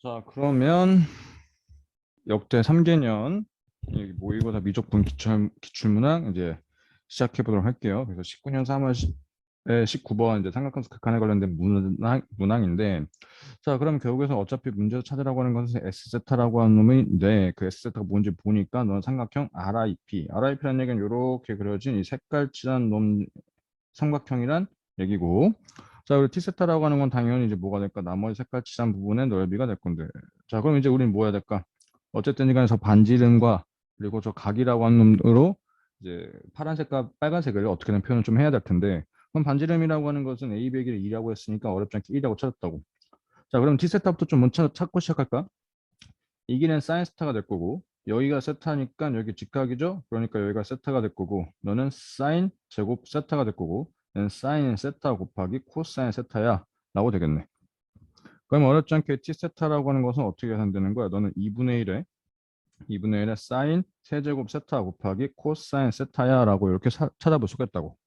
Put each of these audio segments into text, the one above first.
자, 그러면 역대 3개년 여기 모의고사 미적분 기출문항 이제 시작해 보도록 할게요. 그래서 19년 3월 19번 이제 삼각함수 극한에 관련된 문항인데, 자, 그럼 결국에서 어차피 문제에서 찾으라고 하는 것은 S세타라고 하는 놈인데, 그 S세타가 뭔지 보니까 넌 삼각형 RIP라는 얘기는 이렇게 그려진 이 색깔 칠한 놈 삼각형이란 얘기고, 자, 그리고 T세타라고 하는 건 당연히 이제 뭐가 될까? 나머지 색깔 칠한 부분의 넓이가 될 건데, 자, 그럼 이제 우린 뭐 해야 될까? 어쨌든 간에 저 반지름과 그리고 저 각이라고 하는 놈으로 이제 파란색과 빨간색을 어떻게든 표현을 좀 해야 될 텐데, 그럼 반지름이라고 하는 것은 A 배기를 2라고 했으니까 어렵지 않게 1이라고 찾았다고. 자, 그럼 T세타부터 좀 먼저 찾고 시작할까? 이 길은 사인 세타가 될 거고, 여기가 세타니까 여기 직각이죠? 그러니까 여기가 세타가 될 거고, 너는 사인 제곱 세타가 될 거고, 얘는 사인 세타 곱하기 코사인 세타야 라고 되겠네. 그럼 어렵지 않게 t 세타라고 하는 것은 어떻게 계산되는 거야? 너는 2분의 1에 사인 세제곱 세타 곱하기 코사인 세타야 라고 이렇게 찾아볼 수가 있다고.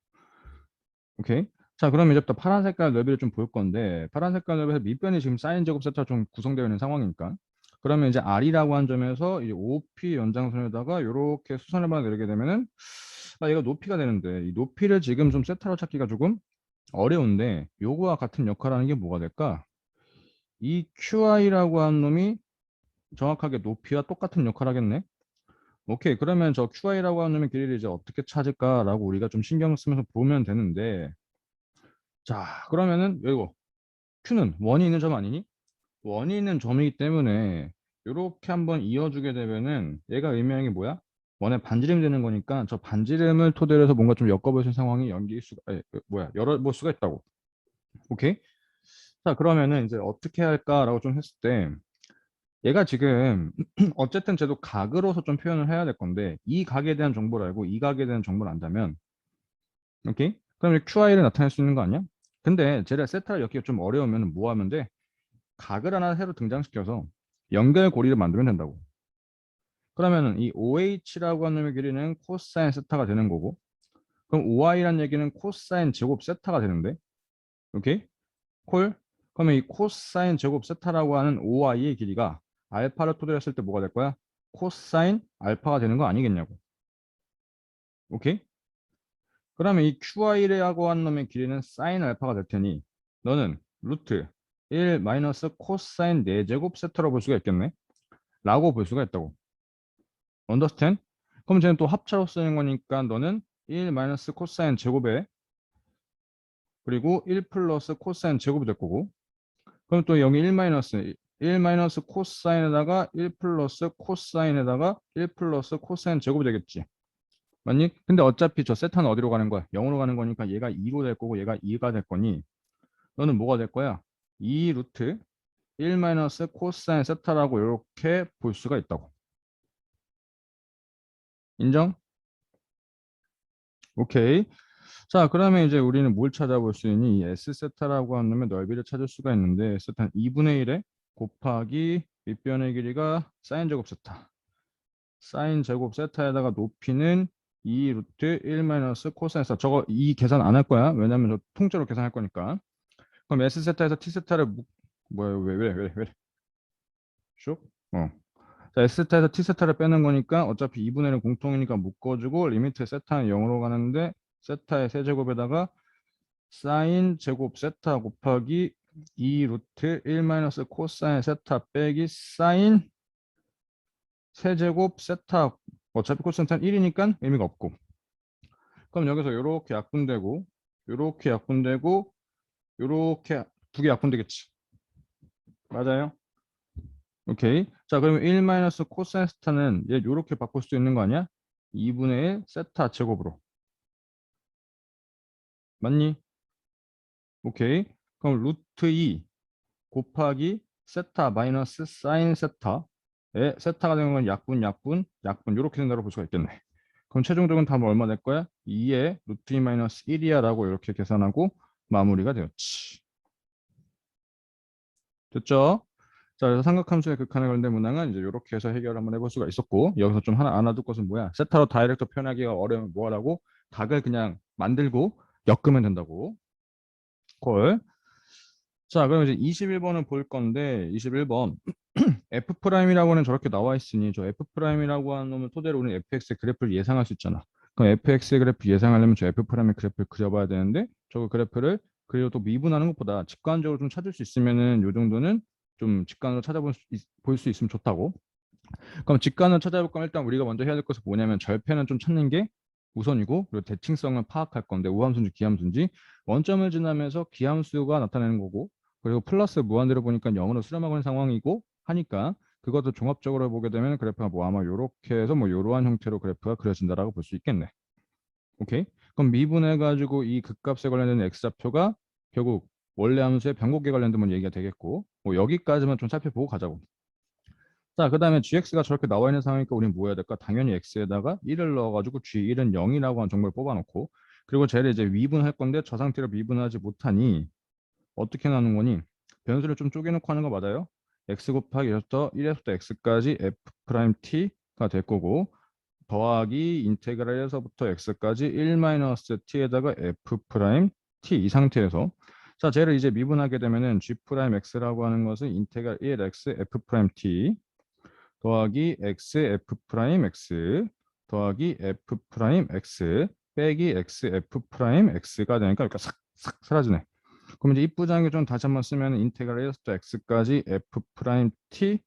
오케이? 자, 그럼 이제부터 파란 색깔 넓이를 좀 볼 건데, 파란 색깔 넓이에서 밑변이 지금 사인 제곱 세타 좀 구성되어 있는 상황이니까, 그러면 이제 R이라고 한 점에서 이 OP 연장선에다가 이렇게 수선을 내리게 되면은, 아, 얘가 높이가 되는데, 이 높이를 지금 좀 세타로 찾기가 조금 어려운데, 요거와 같은 역할을 하는 게 뭐가 될까? 이 QI라고 한 놈이 정확하게 높이와 똑같은 역할을 하겠네. 오케이. 그러면 저 QI라고 하는 놈의 길이를 이제 어떻게 찾을까라고 우리가 좀 신경 쓰면서 보면 되는데, 자, 그러면은 이거 Q는 원이 있는 점 아니니? 원이 있는 점이기 때문에 이렇게 한번 이어주게 되면은 얘가 의미하는 게 뭐야? 원의 반지름이 되는 거니까 저 반지름을 토대로 해서 뭔가 좀 엮어볼 수 있는 상황이 연기일 수가 열어볼 수가 있다고. 오케이? 자, 그러면은 이제 어떻게 할까라고 좀 했을 때 얘가 지금 어쨌든 쟤도 각으로서 좀 표현을 해야 될 건데 이 각에 대한 정보를 알고 이 각에 대한 정보를 안다면, 오케이? 그럼 QI를 나타낼 수 있는 거 아니야? 근데 쟤를 세타를 엮기가 좀 어려우면 뭐 하면 돼? 각을 하나 새로 등장시켜서 연결고리를 만들면 된다고. 그러면은 이 OH라고 하는 놈의 길이는 코사인 세타가 되는 거고, 그럼 OI라는 얘기는 코사인 제곱 세타가 되는데, 오케이? 콜? 그러면 이 코사인 제곱 세타라고 하는 OI의 길이가 알파를 토대로 했을 때 뭐가 될 거야? 코사인 알파가 되는 거 아니겠냐고. 오케이? 그러면 이 QI라고 하는 놈의 길이는 사인 알파가 될 테니 너는 루트 1 마이너스 코사인 4제곱 세타로 볼 수가 있겠네? 라고 볼 수가 있다고. understand? 그럼 쟤는 또 합차로 쓰는 거니까 너는 1 마이너스 코사인 제곱에 그리고 1 플러스 코사인 제곱이 될 거고, 그럼 또 여기 1 마이너스 코사인에다가 1 플러스 코사인에다가 1 플러스 코사인 제곱이 되겠지. 맞니? 근데 어차피 저 세타는 어디로 가는 거야? 0으로 가는 거니까 얘가 2로 될 거고 얘가 2가 될 거니 너는 뭐가 될 거야? 2 루트 1 마이너스 코사인 세타라고 이렇게 볼 수가 있다고. 인정? 오케이. 자, 그러면 이제 우리는 뭘 찾아볼 수 있니? 이 S세타라고 하는 놈의 넓이를 찾을 수가 있는데, S세타는 2분의 1에 곱하기 밑변의 길이가 사인 제곱 세타. 사인 제곱 세타에다가 높이는 2 루트 1 마이너스 코사인 세타. 저거 이 계산 안 할 거야. 왜냐면 저 통째로 계산할 거니까. 그럼 S세타에서 T세타를 뭐야, 왜? 슉? 자, S세타에서 T세타를 빼는 거니까 어차피 2분의 1은 공통이니까 묶어주고 리미트 세타는 0으로 가는데 세타의 세제곱에다가 사인 제곱 세타 곱하기 2 루트 1 마이너스 코사인 세타 빼기 사인 세제곱 세타, 어차피 코사인은 1이니까 의미가 없고, 그럼 여기서 이렇게 약분되고 이렇게 약분되고 이렇게 두 개 약분되겠지. 맞아요? 오케이. 자, 그러면 1 마이너스 코사인 세타는 얘 이렇게 바꿀 수 있는 거 아니야? 2분의 1 세타 제곱으로. 맞니? 오케이. 그럼 루트 2 곱하기 세타 마이너스 사인 세타에 세타가 되는 건 약분 이렇게 된다고 볼 수가 있겠네. 그럼 최종적인 답은 얼마 될 거야? 2의 루트 2 마이너스 1이야 라고 이렇게 계산하고 마무리가 되었지. 됐죠? 자, 그래서 삼각함수의 극한에 관련된 문항은 이제 이렇게 해서 해결을 한번 해볼 수가 있었고, 여기서 좀 하나 알아둘 것은 뭐야? 세타로 다이렉트 표현하기가 어려우면 뭐 하라고? 각을 그냥 만들고 엮으면 된다고. 콜. 자, 그럼 이제 21번은 볼 건데, 21번. F 프라임이라고는 저렇게 나와 있으니 저 F 프라임이라고 하는 놈을 토대로 우리는 FX의 그래프를 예상할 수 있잖아. 그럼 FX의 그래프 예상하려면 저 F 프라임의 그래프를 그려봐야 되는데 저거 그래프를 그리고 또 미분하는 것보다 직관적으로 좀 찾을 수 있으면은 요 정도는 좀 직관으로 찾아볼 볼 수 있으면 좋다고. 그럼 직관을 찾아볼 거면 일단 우리가 먼저 해야 될 것은 뭐냐면 절편은 좀 찾는 게 우선이고 그리고 대칭성을 파악할 건데 우함수인지 기함수인지 원점을 지나면서 기함수가 나타나는 거고 그리고 플러스 무한대로 보니까 0으로 수렴하고 있는 상황이고 하니까 그것도 종합적으로 보게 되면 그래프가 뭐 아마 요렇게 해서 뭐 요러한 형태로 그래프가 그려진다라고 볼 수 있겠네. 오케이. 그럼 미분해 가지고 이 극값에 관련된 x좌표가 결국 원래 함수의 변곡에 관련된 뭐 얘기가 되겠고 뭐 여기까지만 좀 살펴보고 가자고. 자, 그 다음에 gx가 저렇게 나와 있는 상황이니까 우리는 뭐 해야 될까? 당연히 x에다가 1을 넣어가지고 g1은 0이라고 하는 정보를 뽑아놓고 그리고 쟤를 이제 미분할 건데 저 상태로 미분하지 못하니 어떻게 나누는 거니? 변수를 좀 쪼개놓고 하는 거 맞아요? x 곱하기 1에서부터 x까지 f 프라임 t가 될 거고 더하기 인테그랄 1에서부터 x까지 1 마이너스 t에다가 f 프라임 t 이 상태에서 자, 쟤를 이제 미분하게 되면은 g 프라임 x라고 하는 것은 인테그랄 1x f 프라임 t 더하기 x f 프라임 x 더하기 f 프라임 x 빼기 x f 프라임 x가 되니까 이렇게 싹싹 사라지네. 그럼 이제 입부장에 좀 다시 한번 쓰면 인테그랄 1에서 x까지 f 프라임 t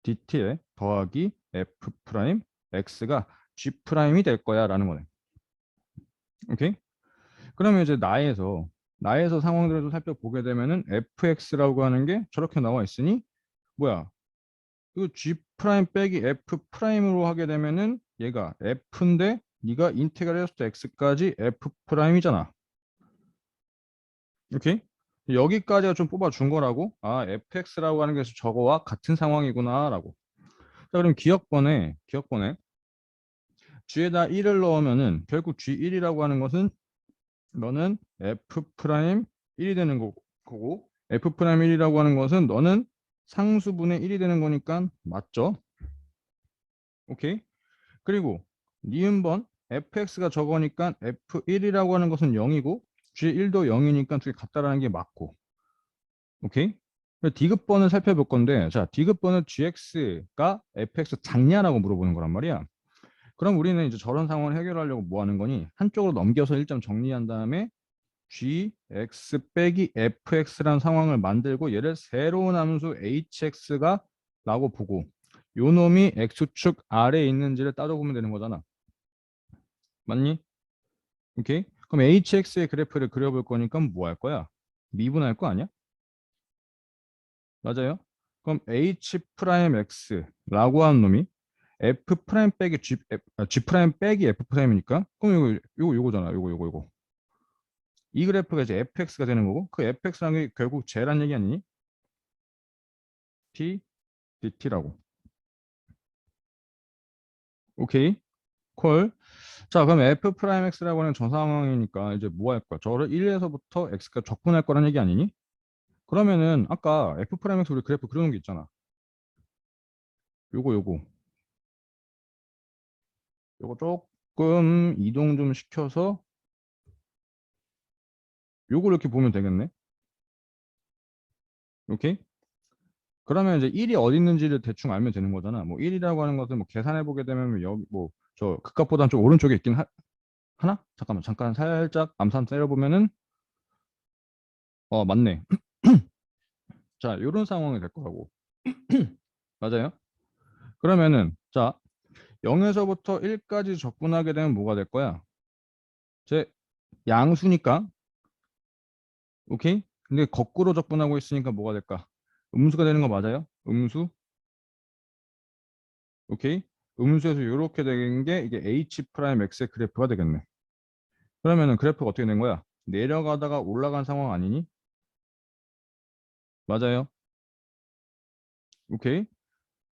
dt에 더하기 f 프라임 x가 g 프라임이 될 거야라는 거네. 오케이? 그러면 이제 나에서 상황들을 좀 살펴보게 되면은 fx라고 하는 게 저렇게 나와 있으니 뭐야? 이거 G 프라임 빼기 F 프라임으로 하게 되면은 얘가 F인데 네가 인테그랄 해서 X까지 F 프라임이잖아. 오케이? 여기까지가 좀 뽑아준 거라고. 아, FX라고 하는 게 저거와 같은 상황이구나 라고. 자, 그럼 기억번에 G에다 1을 넣으면은 결국 G1이라고 하는 것은 너는 F 프라임 1이 되는 거고 F 프라임 1이라고 하는 것은 너는 상수분의 1이 되는 거니까 맞죠? 오케이? 그리고 니은번 fx가 저거니까 f1이라고 하는 것은 0이고 g1도 0이니까 두 개 같다라는 게 맞고 오케이? 디귿번을 살펴볼 건데 자 디귿번은 gx가 fx 작냐라고 물어보는 거란 말이야. 그럼 우리는 이제 저런 상황을 해결하려고 뭐 하는 거니? 한쪽으로 넘겨서 1점 정리한 다음에 gx 빼기 fx라는 상황을 만들고 얘를 새로운 함수 hx가 라고 보고 요 놈이 x축 아래에 있는지를 따져보면 되는 거잖아. 맞니? 오케이. 그럼 hx의 그래프를 그려볼 거니까 뭐 할 거야? 미분할 거 아니야? 맞아요. 그럼 h 프라임 x라고 하는 놈이 f 프라임 빼기 g 프라임 빼기 f 프라임이니까 그럼 요거잖아. 요거. 이 그래프가 이제 fx가 되는 거고 그 fx라는 게 결국 쟤란 얘기 아니니? t dt라고. 오케이. 콜. 자, 그럼 f 프라임 x라고 하는 저 상황이니까 이제 뭐 할 거야? 저를 1에서부터 x가 적분할 거란 얘기 아니니? 그러면은 아까 f 프라임 x 우리 그래프 그려놓은 게 있잖아. 요거 조금 이동 좀 시켜서 요거 이렇게 보면 되겠네. 오케이? 그러면 이제 1이 어디 있는지를 대충 알면 되는 거잖아. 뭐 1이라고 하는 것을 뭐 계산해 보게 되면 여기 뭐 저 극값보다는 좀 오른쪽에 있긴 하나? 잠깐 살짝 암산 때려보면은 맞네. 자, 요런 상황이 될 거라고. 맞아요? 그러면은 자, 0에서부터 1까지 적분하게 되면 뭐가 될 거야? 제 양수니까 오케이? 근데 거꾸로 적분하고 있으니까 뭐가 될까? 음수가 되는 거 맞아요? 음수? 오케이? 음수에서 이렇게 되는 게 이게 h 프라임 x의 그래프가 되겠네. 그러면은 그래프가 어떻게 된 거야? 내려가다가 올라간 상황 아니니? 맞아요. 오케이?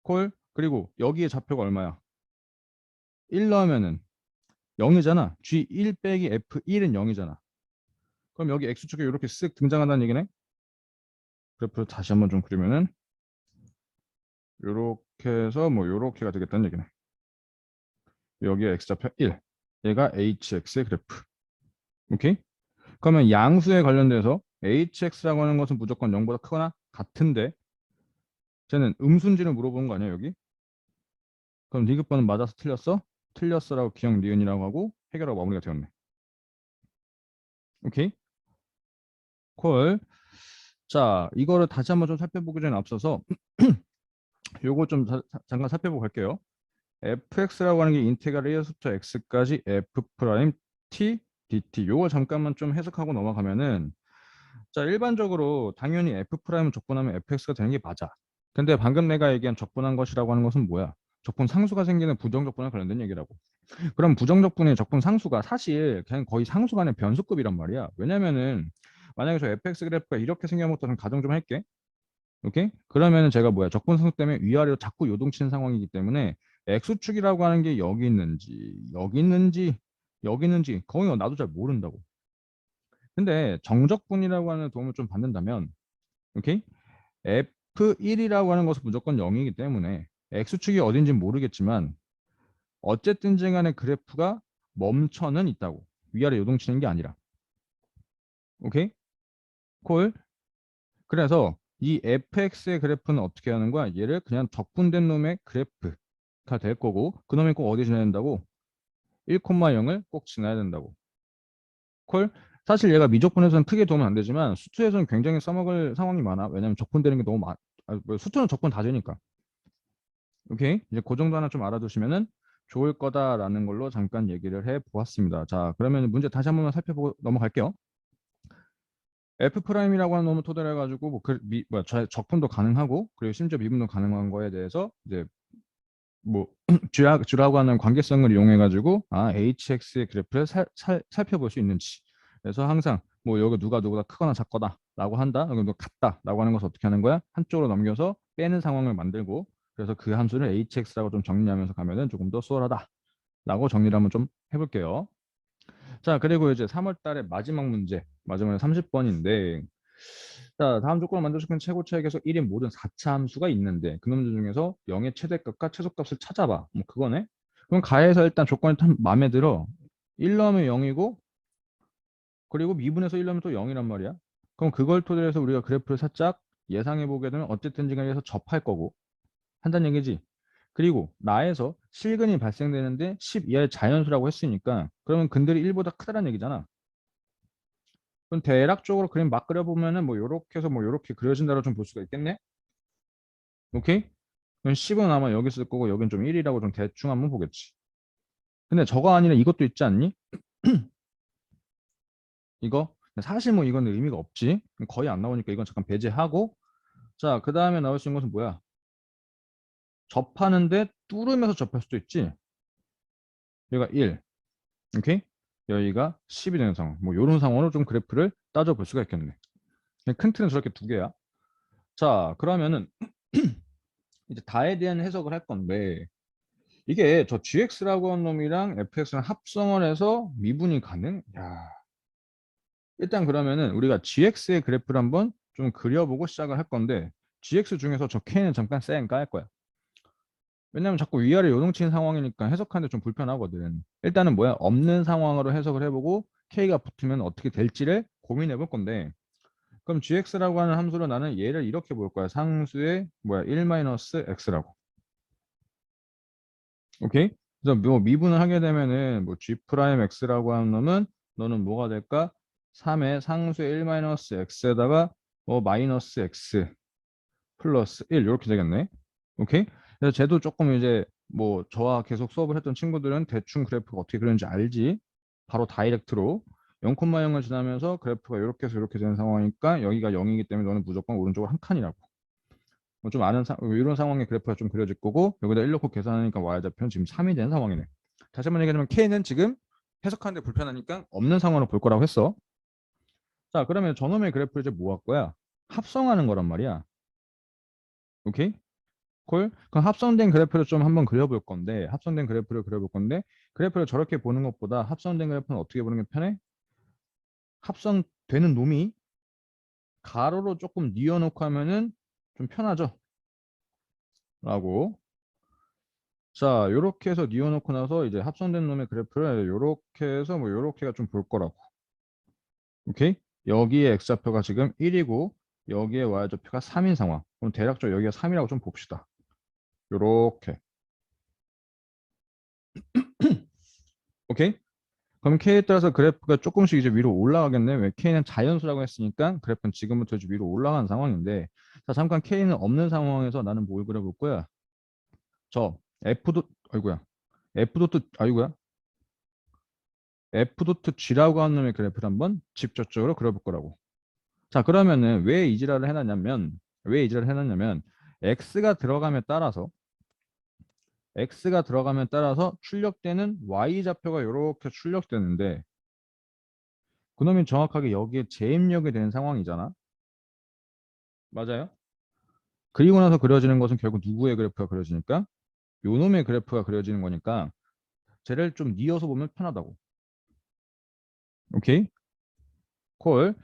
콜. 그리고 여기에 좌표가 얼마야? 1 넣으면은 0이잖아. G1 빼기 F1은 0이잖아. 그럼 여기 X축에 이렇게 쓱 등장한다는 얘기네. 그래프를 다시 한번 좀 그리면은 이렇게 해서 뭐 이렇게가 되겠다는 얘기네. 여기에 X좌표 1. 얘가 HX의 그래프. 오케이? 그러면 양수에 관련돼서 HX라고 하는 것은 무조건 0보다 크거나 같은데 쟤는 음수인지를 물어보는 거 아니야, 여기? 그럼 니귿번은 맞아서 틀렸어? 틀렸어라고 기억 니은이라고 하고 해결하고 마무리가 되었네. 오케이? 콜. 자, 이거를 다시 한번 좀 살펴보기 전에 앞서서 요거 좀 잠깐 살펴보고 갈게요. fx라고 하는 게 인테그랄 1에서부터 x까지 f 프라임 t dt. 요거 잠깐만 좀 해석하고 넘어가면은, 자, 일반적으로 당연히 f 프라임을 적분하면 fx가 되는 게 맞아. 근데 방금 내가 얘기한 적분한 것이라고 하는 것은 뭐야? 적분 상수가 생기는 부정적분에 관련된 얘기라고. 그럼 부정적분의 적분 상수가 사실 그냥 거의 상수가 아닌 변수급이란 말이야. 왜냐면은 만약에 저 fx 그래프가 이렇게 생겨부터 좀 가정 좀 할게. 오케이? 그러면은 제가 뭐야? 적분 상수 때문에 위아래로 자꾸 요동치는 상황이기 때문에 x축이라고 하는 게 여기 있는지 여기 있는지 여기 있는지 거의 나도 잘 모른다고. 근데 정적분이라고 하는 도움을 좀 받는다면, 오케이? F1이라고 하는 것은 무조건 0이기 때문에 X축이 어딘지 모르겠지만 어쨌든 간에 그래프가 멈춰는 있다고. 위아래 요동치는 게 아니라. 오케이? 콜. 그래서 이 fx의 그래프는 어떻게 하는 거야? 얘를 그냥 적분된 놈의 그래프가 될 거고 그 놈이 꼭 어디 지나야 된다고? 1,0을 꼭 지나야 된다고. 콜. 사실 얘가 미적분에서는 크게 도움은 안 되지만 수투에서는 굉장히 써먹을 상황이 많아. 왜냐면 적분되는 게 너무 많아. 뭐 수투는 적분 다 되니까. 오케이. 이제 그 정도 하나 좀 알아두시면은 좋을 거다라는 걸로 잠깐 얘기를 해 보았습니다. 자, 그러면 문제 다시 한 번만 살펴보고 넘어갈게요. F 프라임이라고 하는 놈을 토대로 해가지고 적분도 가능하고 그리고 심지어 미분도 가능한 거에 대해서 이제 뭐 G라고 하는 관계성을 이용해가지고 HX의 그래프를 살펴볼 수 있는지. 그래서 항상 뭐 여기 누가 누구보다 크거나 작거다라고 한다, 여기 같다라고 하는 것을 어떻게 하는 거야? 한쪽으로 넘겨서 빼는 상황을 만들고 그래서 그 함수를 HX라고 좀 정리하면서 가면은 조금 더 수월하다라고 정리를 한번 좀 해볼게요. 자, 그리고 이제 3월 달에 마지막 문제, 마지막에 30번인데, 자, 다음 조건을 만족시키는 최고차액에서 1인 모든 4차 함수가 있는데, 그놈들 중에서 0의 최대값과 최소값을 찾아봐. 뭐 그거네? 그럼 가에서 일단 조건이 참 마음에 들어. 1 넣으면 0이고, 그리고 미분에서 1 넣으면 또 0이란 말이야. 그럼 그걸 토대로 해서 우리가 그래프를 살짝 예상해 보게 되면 어쨌든 간에 해서 접할 거고, 한다는 얘기지. 그리고 나에서 실근이 발생되는데 10 이하의 자연수라고 했으니까, 그러면 근들이 1보다 크다는 얘기잖아. 그럼 대략적으로 그림 막 그려보면은 뭐 요렇게 해서 뭐 요렇게 그려진다고 좀 볼 수가 있겠네. 오케이? 그럼 10은 아마 여기 있을 거고 여긴 좀 1이라고 좀 대충 한번 보겠지. 근데 저거 아니라 이것도 있지 않니? 이거? 사실 뭐 이건 의미가 없지. 거의 안 나오니까 이건 잠깐 배제하고. 자, 그 다음에 나올 수 있는 것은 뭐야? 접하는데 뚫으면서 접할 수도 있지. 여기가 1. 오케이? 여기가 10이 되는 상황. 뭐 요런 상황으로 좀 그래프를 따져볼 수가 있겠네. 큰 틀은 저렇게 두 개야. 자, 그러면은 이제 다에 대한 해석을 할 건데 이게 저 GX라고 하는 놈이랑 FX랑 합성을 해서 미분이 가능? 야, 일단 그러면은 우리가 GX의 그래프를 한번 좀 그려보고 시작을 할 건데 GX 중에서 저 K는 잠깐 쌩 깔 거야. 왜냐면 자꾸 위아래 요동치는 상황이니까 해석하는데 좀 불편하거든. 일단은 뭐야? 없는 상황으로 해석을 해보고 K가 붙으면 어떻게 될지를 고민해 볼 건데 그럼 GX라고 하는 함수로 나는 얘를 이렇게 볼 거야. 상수의 뭐야? 1-x라고. 오케이? 그래서 뭐 미분을 하게 되면은 뭐 g 프라임 x라고 하는 놈은 너는 뭐가 될까? 3의 상수의 1-x에다가 뭐 마이너스 x 플러스 1 이렇게 되겠네. 오케이? 그래서 쟤도 조금 이제 뭐 저와 계속 수업을 했던 친구들은 대충 그래프가 어떻게 그리는지 알지? 바로 다이렉트로 0,0을 지나면서 그래프가 이렇게 해서 이렇게 되는 상황이니까 여기가 0이기 때문에 너는 무조건 오른쪽으로 한 칸이라고. 뭐좀 아는 이런 상황의 그래프가 좀 그려질 거고 여기다 1 넣고 계산하니까 y좌표는 지금 3이 된 상황이네. 다시 한번 얘기하자면 k는 지금 해석하는데 불편하니까 없는 상황으로 볼 거라고 했어. 자, 그러면 저놈의 그래프를 이제 뭐 할 거야? 합성하는 거란 말이야. 오케이? 콜? 그럼 합성된 그래프를 좀 한번 그려볼 건데 합성된 그래프를 그려볼 건데 그래프를 저렇게 보는 것보다 합성된 그래프는 어떻게 보는 게 편해? 합성되는 놈이 가로로 조금 뉘어놓고 하면은 좀 편하죠? 라고. 자, 요렇게 해서 뉘어놓고 나서 이제 합성된 놈의 그래프를 요렇게 해서 뭐 요렇게가 좀 볼 거라고. 오케이? 여기에 x좌표가 지금 1이고 여기에 y좌표가 3인 상황. 그럼 대략적으로 여기가 3이라고 좀 봅시다. 요렇게. 오케이? 그럼 K에 따라서 그래프가 조금씩 이제 위로 올라가겠네. 왜? K는 자연수라고 했으니까 그래프는 지금부터 이제 위로 올라가는 상황인데, 자, 잠깐 K는 없는 상황에서 나는 뭘 그려볼 거야? 저 F 도 아이고야. F 도트 아이고야. F 도트 G라고 하는 놈의 그래프를 한번 직접적으로 그려볼 거라고. 자, 그러면은 왜 이 지랄을 해놨냐면 X가 들어감에 따라서 출력되는 Y좌표가 이렇게 출력되는데 그놈이 정확하게 여기에 재입력이 되는 상황이잖아. 맞아요? 그리고 나서 그려지는 것은 결국 누구의 그래프가 그려지니까 요놈의 그래프가 그려지는 거니까 쟤를 좀 이어서 보면 편하다고. 오케이? 콜.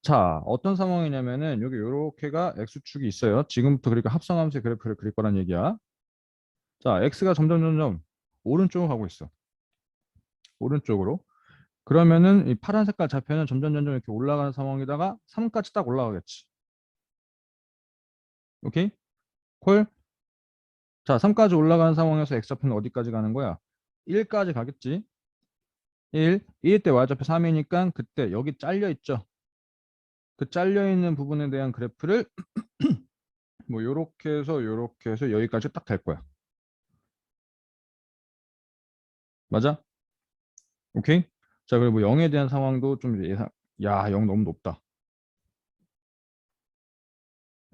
자, 어떤 상황이냐면은 여기 요렇게가 X축이 있어요. 지금부터 그러니까 합성함수의 그래프를 그릴 거란 얘기야. 자, X가 점점 오른쪽으로 가고 있어. 오른쪽으로. 그러면은 이 파란 색깔 좌표는 점점 이렇게 올라가는 상황에다가 3까지 딱 올라가겠지. 오케이? 콜. 자, 3까지 올라가는 상황에서 X좌표는 어디까지 가는 거야? 1까지 가겠지. 1일 때 Y좌표 3이니까 그때 여기 잘려 있죠. 그 잘려 있는 부분에 대한 그래프를 뭐 요렇게 해서 여기까지 딱 될 거야. 맞아? 오케이? 자, 그리고 0에 대한 상황도 좀 예상. 야, 0 너무 높다.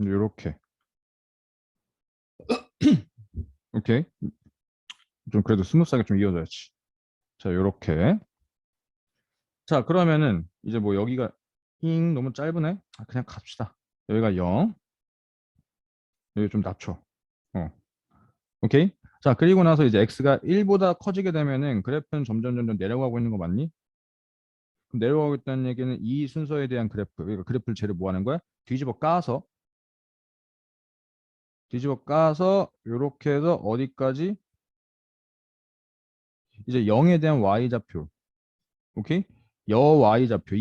요렇게. 오케이. 좀 그래도 스무스하게 좀 이어져야지. 자, 요렇게. 자, 그러면은 이제 뭐 여기가 너무 짧으네. 아, 그냥 갑시다. 여기가 0. 여기 좀 낮춰. 어. 오케이? 자, 그리고 나서 이제 x가 1보다 커지게 되면은 그래프는 점점 내려가고 있는 거 맞니? 그럼 내려가고 있다는 얘기는 이 순서에 대한 그래프, 그러니까 그래프를 쟤를 뭐 하는 거야? 뒤집어 까서 이렇게 해서 어디까지? 이제 0에 대한 y좌표. 오케이? y좌표,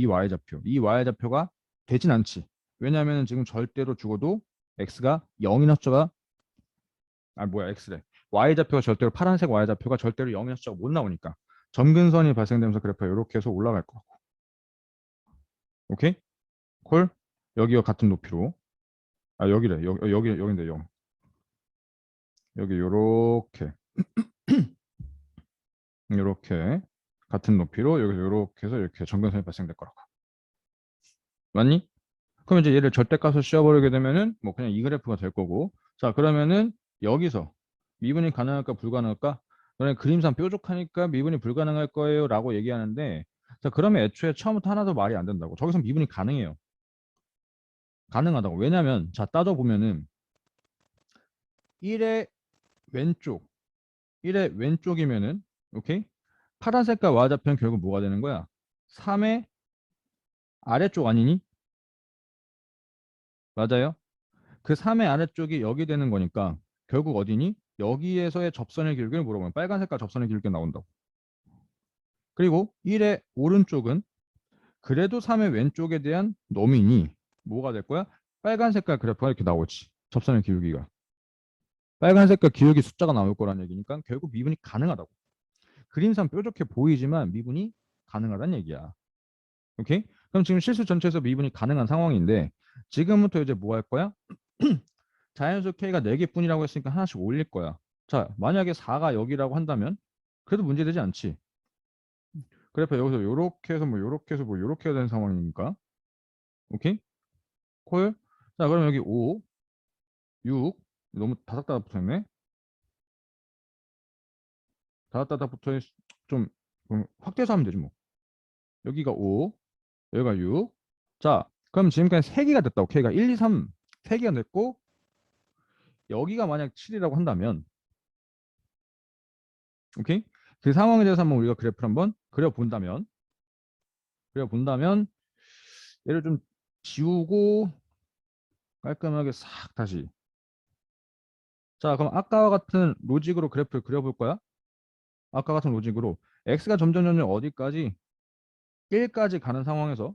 이 y좌표가 되진 않지. 왜냐하면 지금 절대로 죽어도 x가 0이나 숫자가 x래. y좌표가 절대로 파란색 y좌표가 절대로 0이나 숫자가 못 나오니까 점근선이 발생되면서 그래프가 이렇게 해서 올라갈 거고. 오케이? 콜? 여기와 같은 높이로. 아, 여기래. 여기인데 0. 여기 요렇게 같은 높이로 여기서 요렇게 해서 이렇게 점근선이 발생될 거라고. 맞니? 그럼 이제 얘를 절대값을 씌워버리게 되면은 뭐 그냥 이 그래프가 될 거고. 자, 그러면은 여기서 미분이 가능할까 불가능할까? 너네 그림상 뾰족하니까 미분이 불가능할 거예요 라고 얘기하는데, 자, 그러면 애초에 처음부터 하나도 말이 안 된다고. 저기서 미분이 가능해요. 가능하다고. 왜냐면 자, 따져보면은 1의 왼쪽 1의 왼쪽이면은 오케이? 파란 색깔 y좌표는 결국 뭐가 되는 거야? 3의 아래쪽 아니니? 맞아요? 그 3의 아래쪽이 여기 되는 거니까 결국 어디니? 여기에서의 접선의 길이를 물어보면 빨간 색깔 접선의 길이가 나온다고. 그리고 1의 오른쪽은 그래도 3의 왼쪽에 대한 놈이니 뭐가 될 거야? 빨간 색깔 그래프가 이렇게 나오지. 접선의 기울기가. 빨간 색깔 기울기 숫자가 나올 거란 얘기니까 결국 미분이 가능하다고. 그림상 뾰족해 보이지만 미분이 가능하다는 얘기야. 오케이? 그럼 지금 실수 전체에서 미분이 가능한 상황인데 지금부터 이제 뭐 할 거야? 자연수 K가 4개뿐이라고 했으니까 하나씩 올릴 거야. 자, 만약에 4가 여기라고 한다면 그래도 문제되지 않지. 그래프 여기서 요렇게 해서 뭐 요렇게 해서 뭐 요렇게 해야 되는 상황이니까. 오케이? 콜. 자, 그럼 여기 5, 6 너무 다닥다닥 붙어있네. 다닥다닥 붙어있 좀 확대해서 하면 되지 뭐. 여기가 5, 여기가 6. 자, 그럼 지금까지 3개가 됐다고. K가 1, 2, 3 3개가 됐고 여기가 만약 7이라고 한다면 오케이? 그 상황에 대해서 한번 우리가 그래프를 한번 그려본다면 얘를 좀 지우고 깔끔하게 싹 다시. 자, 그럼 아까와 같은 로직으로 그래프를 그려볼 거야. 아까 같은 로직으로 x가 점점 어디까지 1까지 가는 상황에서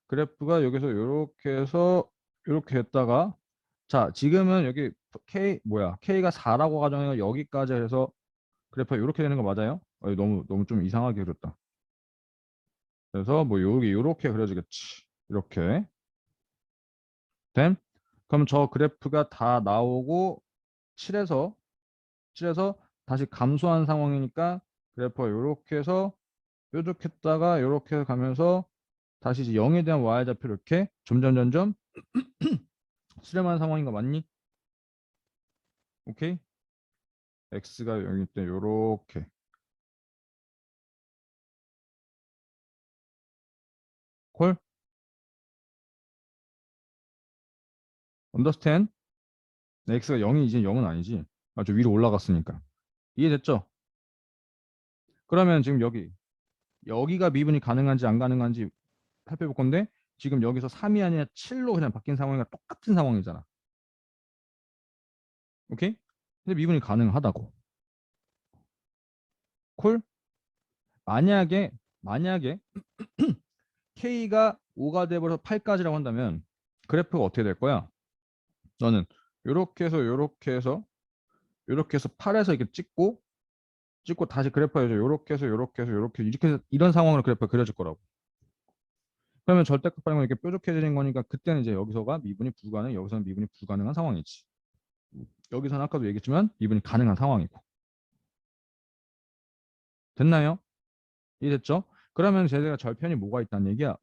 그래프가 여기서 이렇게 해서 이렇게 했다가 자, 지금은 여기 K가 4라고 가정해서 여기까지 해서 그래프가 이렇게 되는 거 맞아요? 너무 좀 이상하게 그렸다. 그래서 뭐 여기 이렇게 그려지겠지. 이렇게. 됨? 그럼 저 그래프가 다 나오고 7에서 다시 감소한 상황이니까 그래프가 이렇게 해서 뾰족했다가 이렇게 해서 가면서 다시 이제 0에 대한 y좌표 이렇게 점점 수렴하는 상황인 거 맞니? 오케이? x가 0일 때 이렇게 콜? 언더스탠? x가 0이 이제 0은 아니지. 아주 위로 올라갔으니까. 이해됐죠? 그러면 지금 여기가 미분이 가능한지 안 가능한지 살펴볼 건데 지금 여기서 3이 아니라 7로 그냥 바뀐 상황이랑 똑같은 상황이잖아. 오케이? 근데 미분이 가능하다고. 콜? 만약에 K가 5가 돼버려서 8까지라고 한다면 그래프가 어떻게 될 거야? 너는 이렇게 해서 8에서 이렇게 찍고 다시 그래프가 이렇게 해서 이런 상황으로 그래프가 그려질 거라고. 그러면 절대값 발행은 이렇게 뾰족해지는 거니까 그때는 이제 여기서가 미분이 불가능, 여기서는 미분이 불가능한 상황이지. 여기서는 아까도 얘기했지만 미분이 가능한 상황이고. 됐나요? 이해됐죠? 그러면 제가 절편이 뭐가 있다는 얘기야?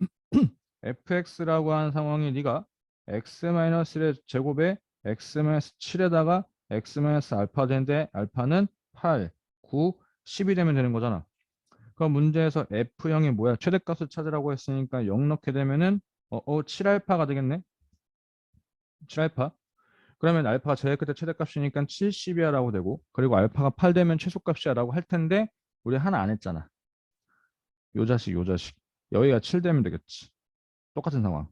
fx라고 하는 상황이 네가 x-1의 제곱에 x-7에다가 x-알파 되는데 알파는 8, 9, 10이 되면 되는 거잖아. 그럼 문제에서 f형이 뭐야? 최대값을 찾으라고 했으니까 0 넣게 되면은 7알파가 되겠네. 7알파. 그러면 알파가 제일 끝에 최대값이니까 70이야 라고 되고 그리고 알파가 8 되면 최소값이야 라고 할 텐데 우리 하나 안 했잖아. 요 자식. 여기가 7 되면 되겠지. 똑같은 상황.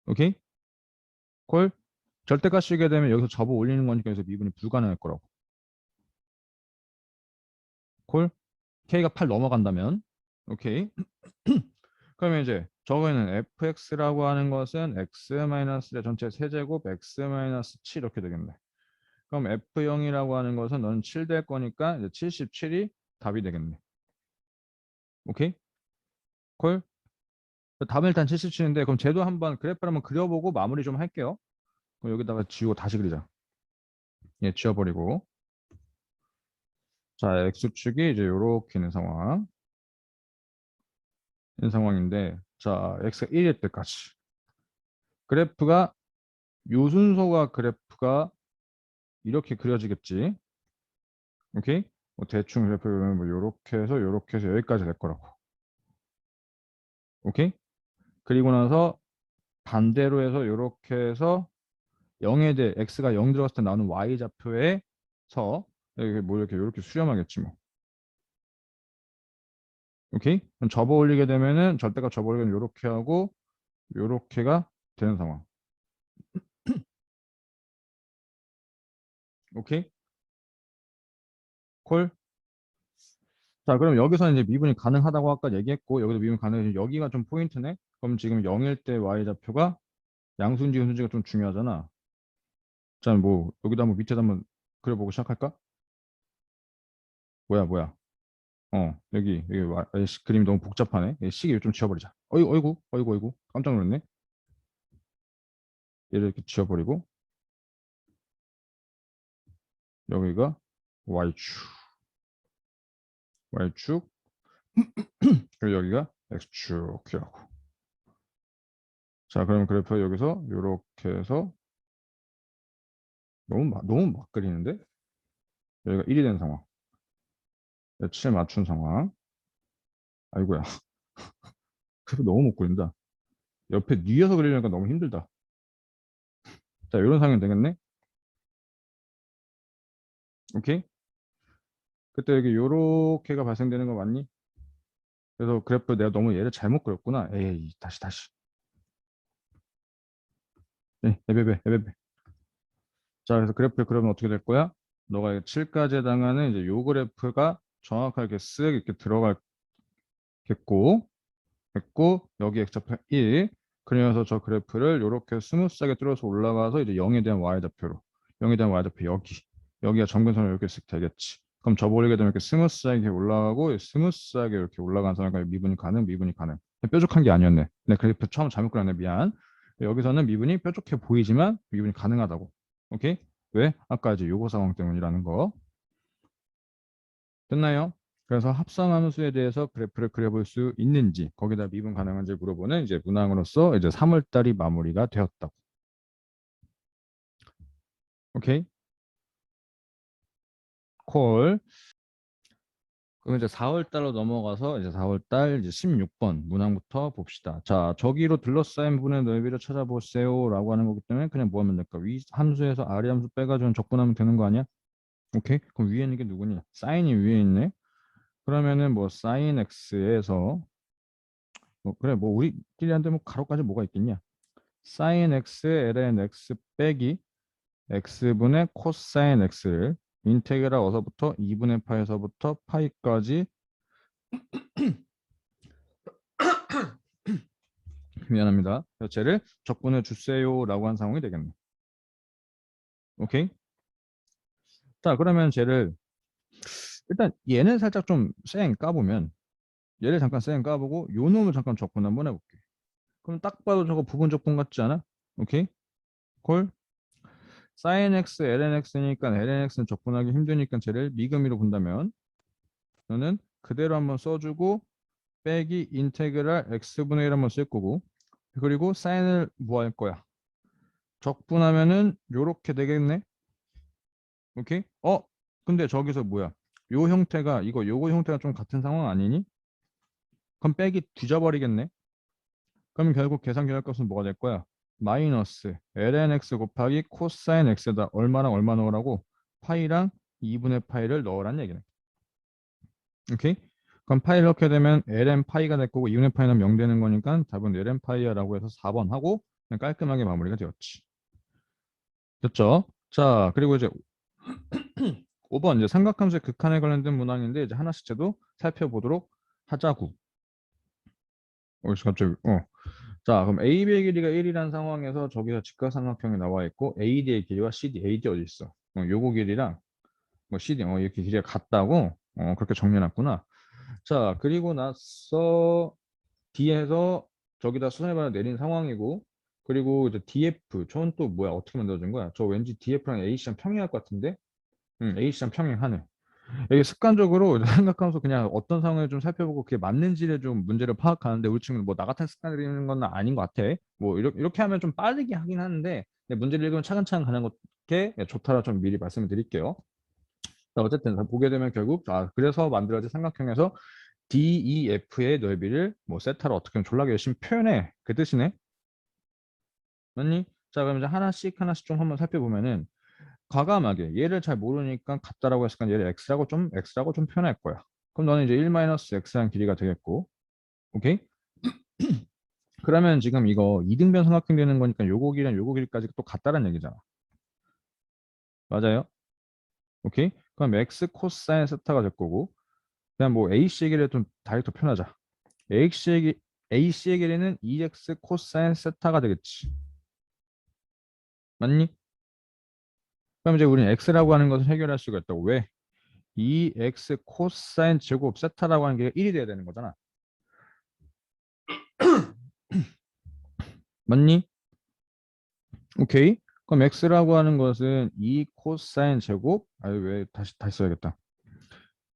오케이? 콜? 절대값이게 되면 여기서 접어 올리는 거니까 여기서 미분이 불가능할 거라고. 콜? K가 8 넘어간다면. 오케이. 그러면 이제 저거는 fx라고 하는 것은 x-의 전체 세제곱 x-7 이렇게 되겠네. 그럼 f0이라고 하는 것은 너는 7 될 거니까 이제 77이 답이 되겠네. 오케이? 콜? 답은 일단 77인데 그럼 쟤도 한번 그래프를 한번 그려보고 마무리 좀 할게요. 그럼 여기다가 지우고 다시 그리자. 얘 지워버리고. 자, x축이 이제 요렇게 있는 상황인데 자, x가 1일 때까지. 그래프가 요 순서가 그래프가 이렇게 그려지겠지. 오케이? 뭐 대충 그래프 보면 뭐 요렇게 해서 여기까지 될 거라고. 오케이? 그리고 나서 반대로 해서 요렇게 해서 0에 대해 x가 0 들어갔을 때 나오는 y좌표에서 이렇게 뭐 이렇게 수렴하겠지 뭐. 오케이? 그럼 접어 올리게 되면은 절대값 접어 올리면 요렇게 하고 요렇게가 되는 상황. 오케이? 콜? 자, 그럼 여기서 이제 미분이 가능하다고 아까 얘기했고 여기도 미분 가능해. 여기가 좀 포인트네. 그럼 지금 0일 때 y좌표가 양수인지 음수인지가 좀 중요하잖아. 자, 뭐 여기다 한번 밑에다 한번 그려보고 시작할까? 뭐야? 여기 그림이 너무 복잡하네. 시계 좀 지워버리자. 어이구, 깜짝 놀랐네. 얘를 이렇게 지워버리고 여기가 y축, 그리고 여기가 x축이라고. 자, 그럼 그래프 여기서 이렇게 해서 너무 막 그리는데 여기가 1이 된 상황, 7 맞춘 상황. 아이고야, 그래프 너무 못 그린다. 옆에 뉘어서 그리려니까 너무 힘들다. 자, 이런 상황이 되겠네. 오케이. 그때 여기 요렇게가 발생되는 거 맞니? 그래서 그래프 내가 너무 얘를 잘못 그렸구나. 에이, 다시. 에베베. 자, 그래서 그래프를 그러면 어떻게 될 거야? 너가 7까지 해당하는 이제 요 그래프가 정확하게 쓱 이렇게 들어가겠고, 됐고, 여기 x좌표 1. 그래서 저 그래프를 이렇게 스무스하게 뚫어서 올라가서 이제 0에 대한 y좌표로 0에 대한 y좌표 여기가 점근선으로 이렇게 쓱 되겠지. 그럼 저 버리게 되면 이렇게 스무스하게 올라가고 스무스하게 이렇게 올라가는 상황까지 미분이 가능. 뾰족한 게 아니었네. 네, 그래프 처음 잘못 그렸네. 미안. 여기서는 미분이 뾰족해 보이지만 미분이 가능하다고. 오케이? 왜? 아까 이제 요거 상황 때문이라는 거. 됐나요? 그래서 합성함수에 대해서 그래프를 그려볼 수 있는지 거기다 미분 가능한지 물어보는 이제 문항으로서 이제 3월 달이 마무리가 되었다고. 오케이? 콜. 그럼 이제 4월 달로 넘어가서 이제 4월 달 이제 16번 문항부터 봅시다. 자, 저기로 둘러싸인 부분의 넓이를 찾아보세요라고 하는 거기 때문에 그냥 뭐 하면 될까? 위 함수에서 아래 함수 빼가지고 적분하면 되는 거 아니야? 오케이? 그럼 위에 있는 게 누구냐? 사인이 위에 있네. 그러면은 뭐 사인 x에서 뭐 그래 뭐 우리끼리 한데 뭐 가로까지 뭐가 있겠냐? 사인 x ln x 빼기 x분의 코사인 x를 인테그랄 어서부터 2분의 파에서부터 파이까지 미안합니다. 쟤를 적분해 주세요라고 한 상황이 되겠네. 오케이? 자, 그러면 쟤를 일단 얘는 살짝 좀 쌩 까보면 얘를 잠깐 쌩 까보고 요 놈을 잠깐 적분 한번 해볼게. 그럼 딱 봐도 저거 부분 적분 같지 않아? 오케이? 콜? sin x, ln x니까 ln x는 적분하기 힘드니까 쟤를 미금위로 본다면 너는 그대로 한번 써주고 빼기 인테그랄 x분의 1 한번 쓸 거고 그리고 사인을 뭐 할 거야? 적분하면은 요렇게 되겠네. 오케이? 근데 저기서 뭐야? 요 형태가 요거 형태가 좀 같은 상황 아니니? 그럼 빼기 뒤져버리겠네. 그럼 결국 계산 결과값은 뭐가 될 거야? 마이너스 ln x 곱하기 코사인 x에다 얼마랑 얼마 넣으라고? 파이랑 2분의 파이를 넣으란 얘기네. 오케이? 그럼 파이 넣게 되면 ln 파이가 될 거고 2분의 파이는 0 되는 거니까 답은 ln 파이야라고 해서 4번 하고 그냥 깔끔하게 마무리가 되었지. 됐죠? 자, 그리고 이제 5번 이제 삼각함수의 극한에 관련된 문항인데 이제 하나씩 쟤도 살펴보도록 하자구. 갑자기 자, 그럼 AB의 길이가 1이라는 상황에서 저기서 직각삼각형이 나와 있고 AD의 길이와 CD, AD 어디 있어? 요거 길이랑 뭐 CD 이렇게 길이가 같다고 그렇게 정리해놨구나. 자, 그리고 나서 D에서 저기다 수선해봐야 내린 상황이고 그리고 이제 DF 저건 또 뭐야? 어떻게 만들어진 거야? 저 왠지 DF랑 AC랑 평행할 것 같은데? AC랑 평행하네. 이게 습관적으로 생각하면서 그냥 어떤 상황을 좀 살펴보고 그게 맞는지를 좀 문제를 파악하는데 우리 친구는 뭐 나 같은 습관 들이는 건 아닌 것 같아. 뭐 이렇게 하면 좀 빠르게 하긴 하는데 문제를 읽으면 차근차근 가는 게 좋다라 좀 미리 말씀을 드릴게요. 자, 어쨌든 보게 되면 결국 그래서 만들어진 삼각형에서 DEF의 넓이를 뭐 세타로 어떻게 하면 졸라게 열심히 표현해. 그 뜻이네. 맞니? 자, 그럼 이제 하나씩 좀 한번 살펴보면은 과감하게 얘를 잘 모르니까 같다라고 했으니까 얘를 x라고 좀 표현할 거야. 그럼 너는 이제 1-x라는 길이가 되겠고. 오케이? 그러면 지금 이거 이등변 삼각형 되는 거니까 요거 길이랑 요거 길이까지 또 같다는 얘기잖아. 맞아요? 오케이? 그럼 x 코사인 세타가 될 거고 그냥 뭐 AC의 길이를 좀 다이렉트 표현하자. AC의 길이는 2x 코사인 세타가 되겠지. 맞니? 그럼 이제 우리는 x라고 하는 것을 해결할 수가 있다고. 왜? 2x 코사인 제곱 세타라고 하는 게 1이 돼야 되는 거잖아. 맞니? 오케이. 그럼 x라고 하는 것은 2 코사인 제곱 아유 왜 다시 써야겠다.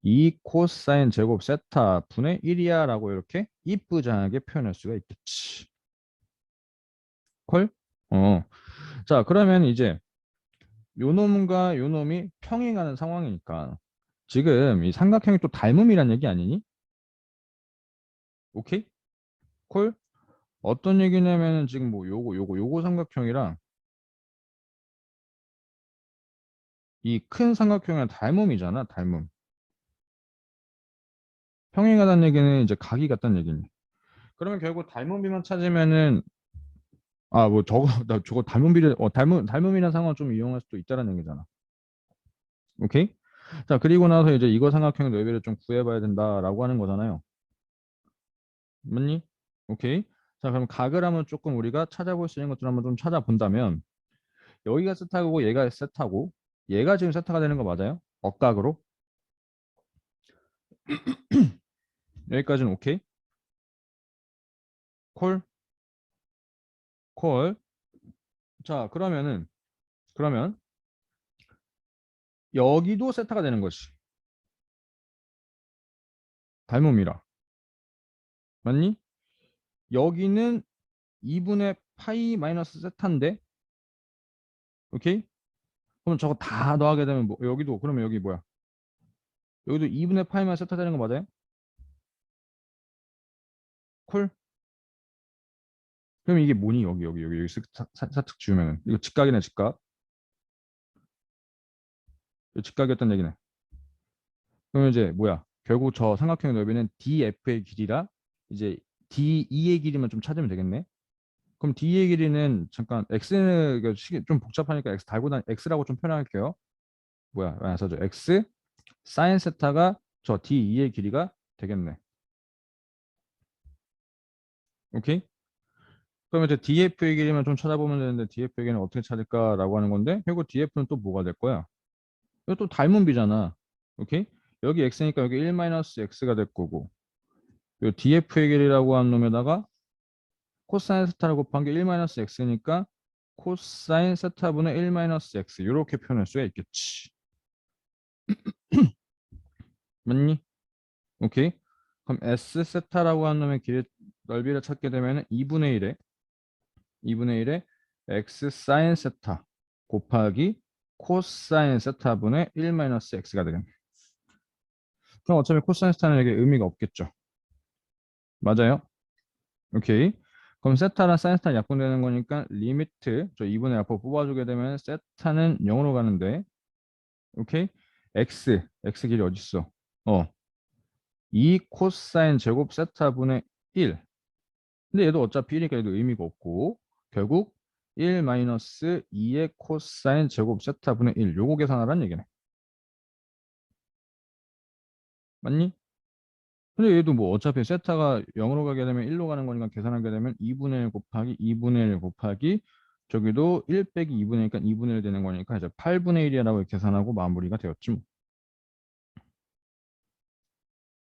2 코사인 제곱 세타 분의 1이야 라고 이렇게 이쁘장하게 표현할 수가 있겠지. 콜? 자, 그러면 이제 요 놈과 요 놈이 평행하는 상황이니까 지금 이 삼각형이 또 닮음이란 얘기 아니니? 오케이? 콜? 어떤 얘기냐면은 지금 뭐 요거 삼각형이랑 이 큰 삼각형이랑 닮음이잖아, 닮음. 평행하다는 얘기는 이제 각이 같다는 얘기니. 그러면 결국 닮음비만 찾으면은 뭐 저거 나 저거 닮음비를 닮음이라는 상황을 좀 이용할 수도 있다는 얘기잖아. 오케이? 자, 그리고 나서 이제 이거 삼각형의 넓이를 좀 구해봐야 된다라고 하는 거잖아요. 맞니? 오케이. 자, 그럼 각을 한번 조금 우리가 찾아볼 수 있는 것들 한번 좀 찾아본다면 여기가 세타고 얘가 세타고 얘가 지금 세타가 되는 거 맞아요? 억각으로? 여기까지는 오케이? 콜? 콜? 자, 그러면 여기도 세타가 되는 것이 닮음이라. 맞니? 여기는 2분의 파이 마이너스 세타인데 오케이? 그럼 저거 다 더하게 되면 뭐 여기도 그러면 여기 뭐야? 여기도 2분의 파이 마이너스 세타 되는 거 맞아요? 콜? 그럼 이게 뭐니? 여기 사특 지우면은 이거 직각이네 직각. 이거 직각이었던 얘기네. 그러면 이제 뭐야? 결국 저 삼각형의 넓이는 DF의 길이라 이제 DE의 길이만 좀 찾으면 되겠네. 그럼 D의 길이는 잠깐 X는 좀 복잡하니까 X 달고 다 X라고 좀 표현할게요. 뭐야? 써줘. X 사인 세타가 저 D2의 길이가 되겠네. 오케이? 그러면 이제 DF의 길이만 좀 찾아보면 되는데 DF의 길이는 어떻게 찾을까라고 하는 건데 결국 DF는 또 뭐가 될 거야? 이거 또 닮은 비잖아. 오케이? 여기 X니까 여기 1-X가 될 거고 요 DF의 길이라고 한 놈에다가 코사인 세타를 곱한 게 1-X니까 코사인 세타분의 1-X 이렇게 표현할 수가 있겠지. 맞니? 오케이. 그럼 S 세타라고 한 놈의 길이 넓이를 찾게 되면 2분의 1에 X 사인 세타 곱하기 코사인 세타분의 1-X가 되겠네. 그럼 어차피 코사인 세타는 여기 의미가 없겠죠. 맞아요? 오케이. 그럼 세타랑 사인 세타 약분되는 거니까 리미트 저 2분의 앞으로 뽑아주게 되면 세타는 0으로 가는데 오케이? X 길이 어디 있어? 2 코사인 제곱 세타분의 1. 근데 얘도 어차피 1이니까 얘도 의미가 없고 결국 1-2의 코사인 제곱 세타분의 1 요거 계산하라는 얘기네. 맞니? 근데 얘도 뭐 어차피 세타가 0으로 가게 되면 1로 가는 거니까 계산하게 되면 2분의 1 곱하기 2분의 1 곱하기 저기도 1 빼기 2분의 1이니까 2분의 1 되는 거니까 이제 8분의 1이라고 계산하고 마무리가 되었지 뭐.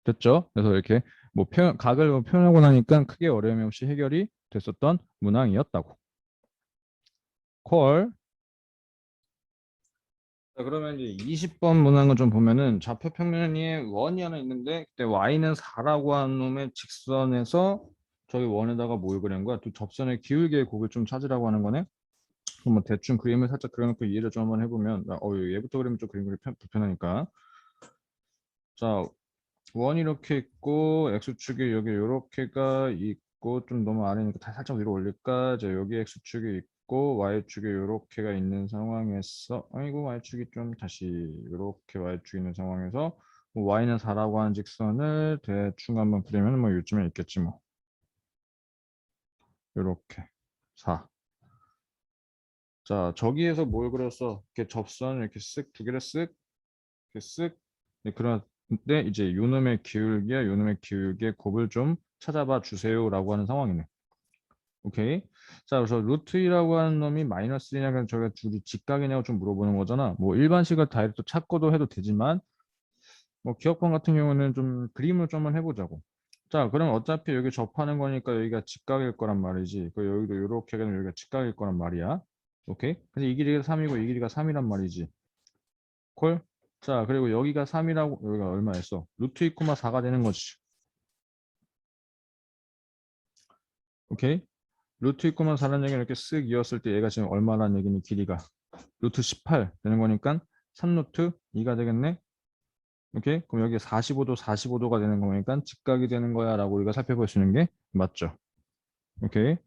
됐죠? 그래서 이렇게 뭐 각을 표현하고 나니까 크게 어려움이 없이 해결이 됐었던 문항이었다고. 콜. 자, 그러면 이제 20번 문항을 좀 보면은 좌표 평면이 원이 하나 있는데 그때 y는 4라고 한 놈의 직선에서 저기 원에다가 뭘 그린 거야? 또 접선의 기울기의 곱을 좀 찾으라고 하는 거네. 그럼 뭐 대충 그림을 살짝 그려놓고 이해를 좀 한번 해보면 얘부터 그리면 좀 그림 그리 불편하니까 자 원이 이렇게 있고 x축이 여기 이렇게가 있고 좀 너무 아래니까 다 살짝 위로 올릴까? 자 여기 x축이 있고 y축이 이렇게가 있는 상황에서 아이고 y축이 좀 다시 이렇게 y축이 있는 상황에서 뭐 y는 4라고 하는 직선을 대충 한번 그리면 뭐 요즘에 있겠지 뭐 이렇게 4. 자 저기에서 뭘 그렸어? 이렇게 접선 이렇게 쓱 두 개를 쓱 이렇게 쓱 네, 그런데 이제 요놈의 기울기와 요놈의 기울기의 곱을 좀 찾아봐 주세요라고 하는 상황이네. 오케이. 자, 그래서 루트 2라고 하는 놈이 마이너스 1이냐 저희가 둘이 직각이냐고 좀 물어보는 거잖아. 뭐 일반식을 다이렉트 찾고도 해도 되지만 뭐 기억번 같은 경우는 좀 그림을 좀 한번 해보자고. 자, 그럼 어차피 여기 접하는 거니까 여기가 직각일 거란 말이지. 그 여기도 이렇게 되면 여기가 직각일 거란 말이야. 오케이. 근데 이 길이가 3이고 이 길이가 3이란 말이지. 콜? 자, 그리고 여기가 3이라고 여기가 얼마였어? 루트 2,4가 되는 거지. 오케이? 루트 2,4라는 얘기는 이렇게 쓱 이었을 때 얘가 지금 얼마라는 얘기니 길이가 루트 18 되는 거니까 3루트 2가 되겠네. 오케이? 그럼 여기 45도 45도가 되는 거니까 직각이 되는 거야 라고 우리가 살펴볼 수 있는 게 맞죠. 오케이?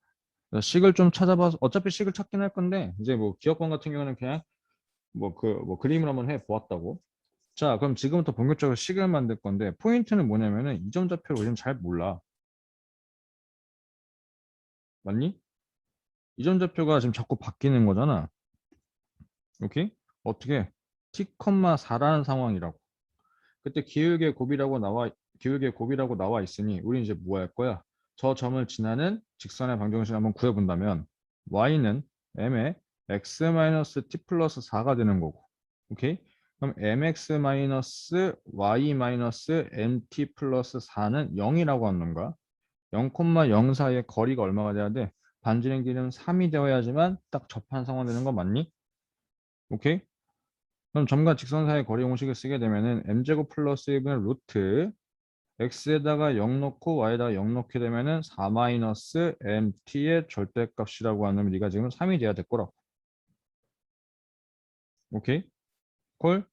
자, 식을 좀 찾아봐서 어차피 식을 찾긴 할 건데 이제 뭐 기억권 같은 경우는 그냥 뭐 그림을 한번 해 보았다고. 자, 그럼 지금부터 본격적으로 식을 만들 건데 포인트는 뭐냐면은 이 점 좌표를 우리는 잘 몰라. 맞니? 이 점 좌표가 지금 자꾸 바뀌는 거잖아. 오케이? 어떻게? t,4라는 상황이라고. 그때 기울기의 곱이라고 나와 있으니 우리 이제 뭐 할 거야? 저 점을 지나는 직선의 방정식을 한번 구해본다면 y는 m의 x-t 플러스 4가 되는 거고, 오케이? 그럼 mx-y-mt 플러스 4는 0이라고 하는 거야. 0,0 사이의 거리가 얼마가 돼야 돼? 반지름 길이는 3이 되어야지만 딱 접한 상황 되는 거 맞니? 오케이? 그럼 점과 직선 사이의 거리 공식을 쓰게 되면은 m제곱 플러스 1분의 루트 x에다가 0 넣고 y에다가 0 넣게 되면은 4 마이너스 mt의 절대값이라고 하면 네가 지금 3이 돼야 될 거라고. 오케이? 콜?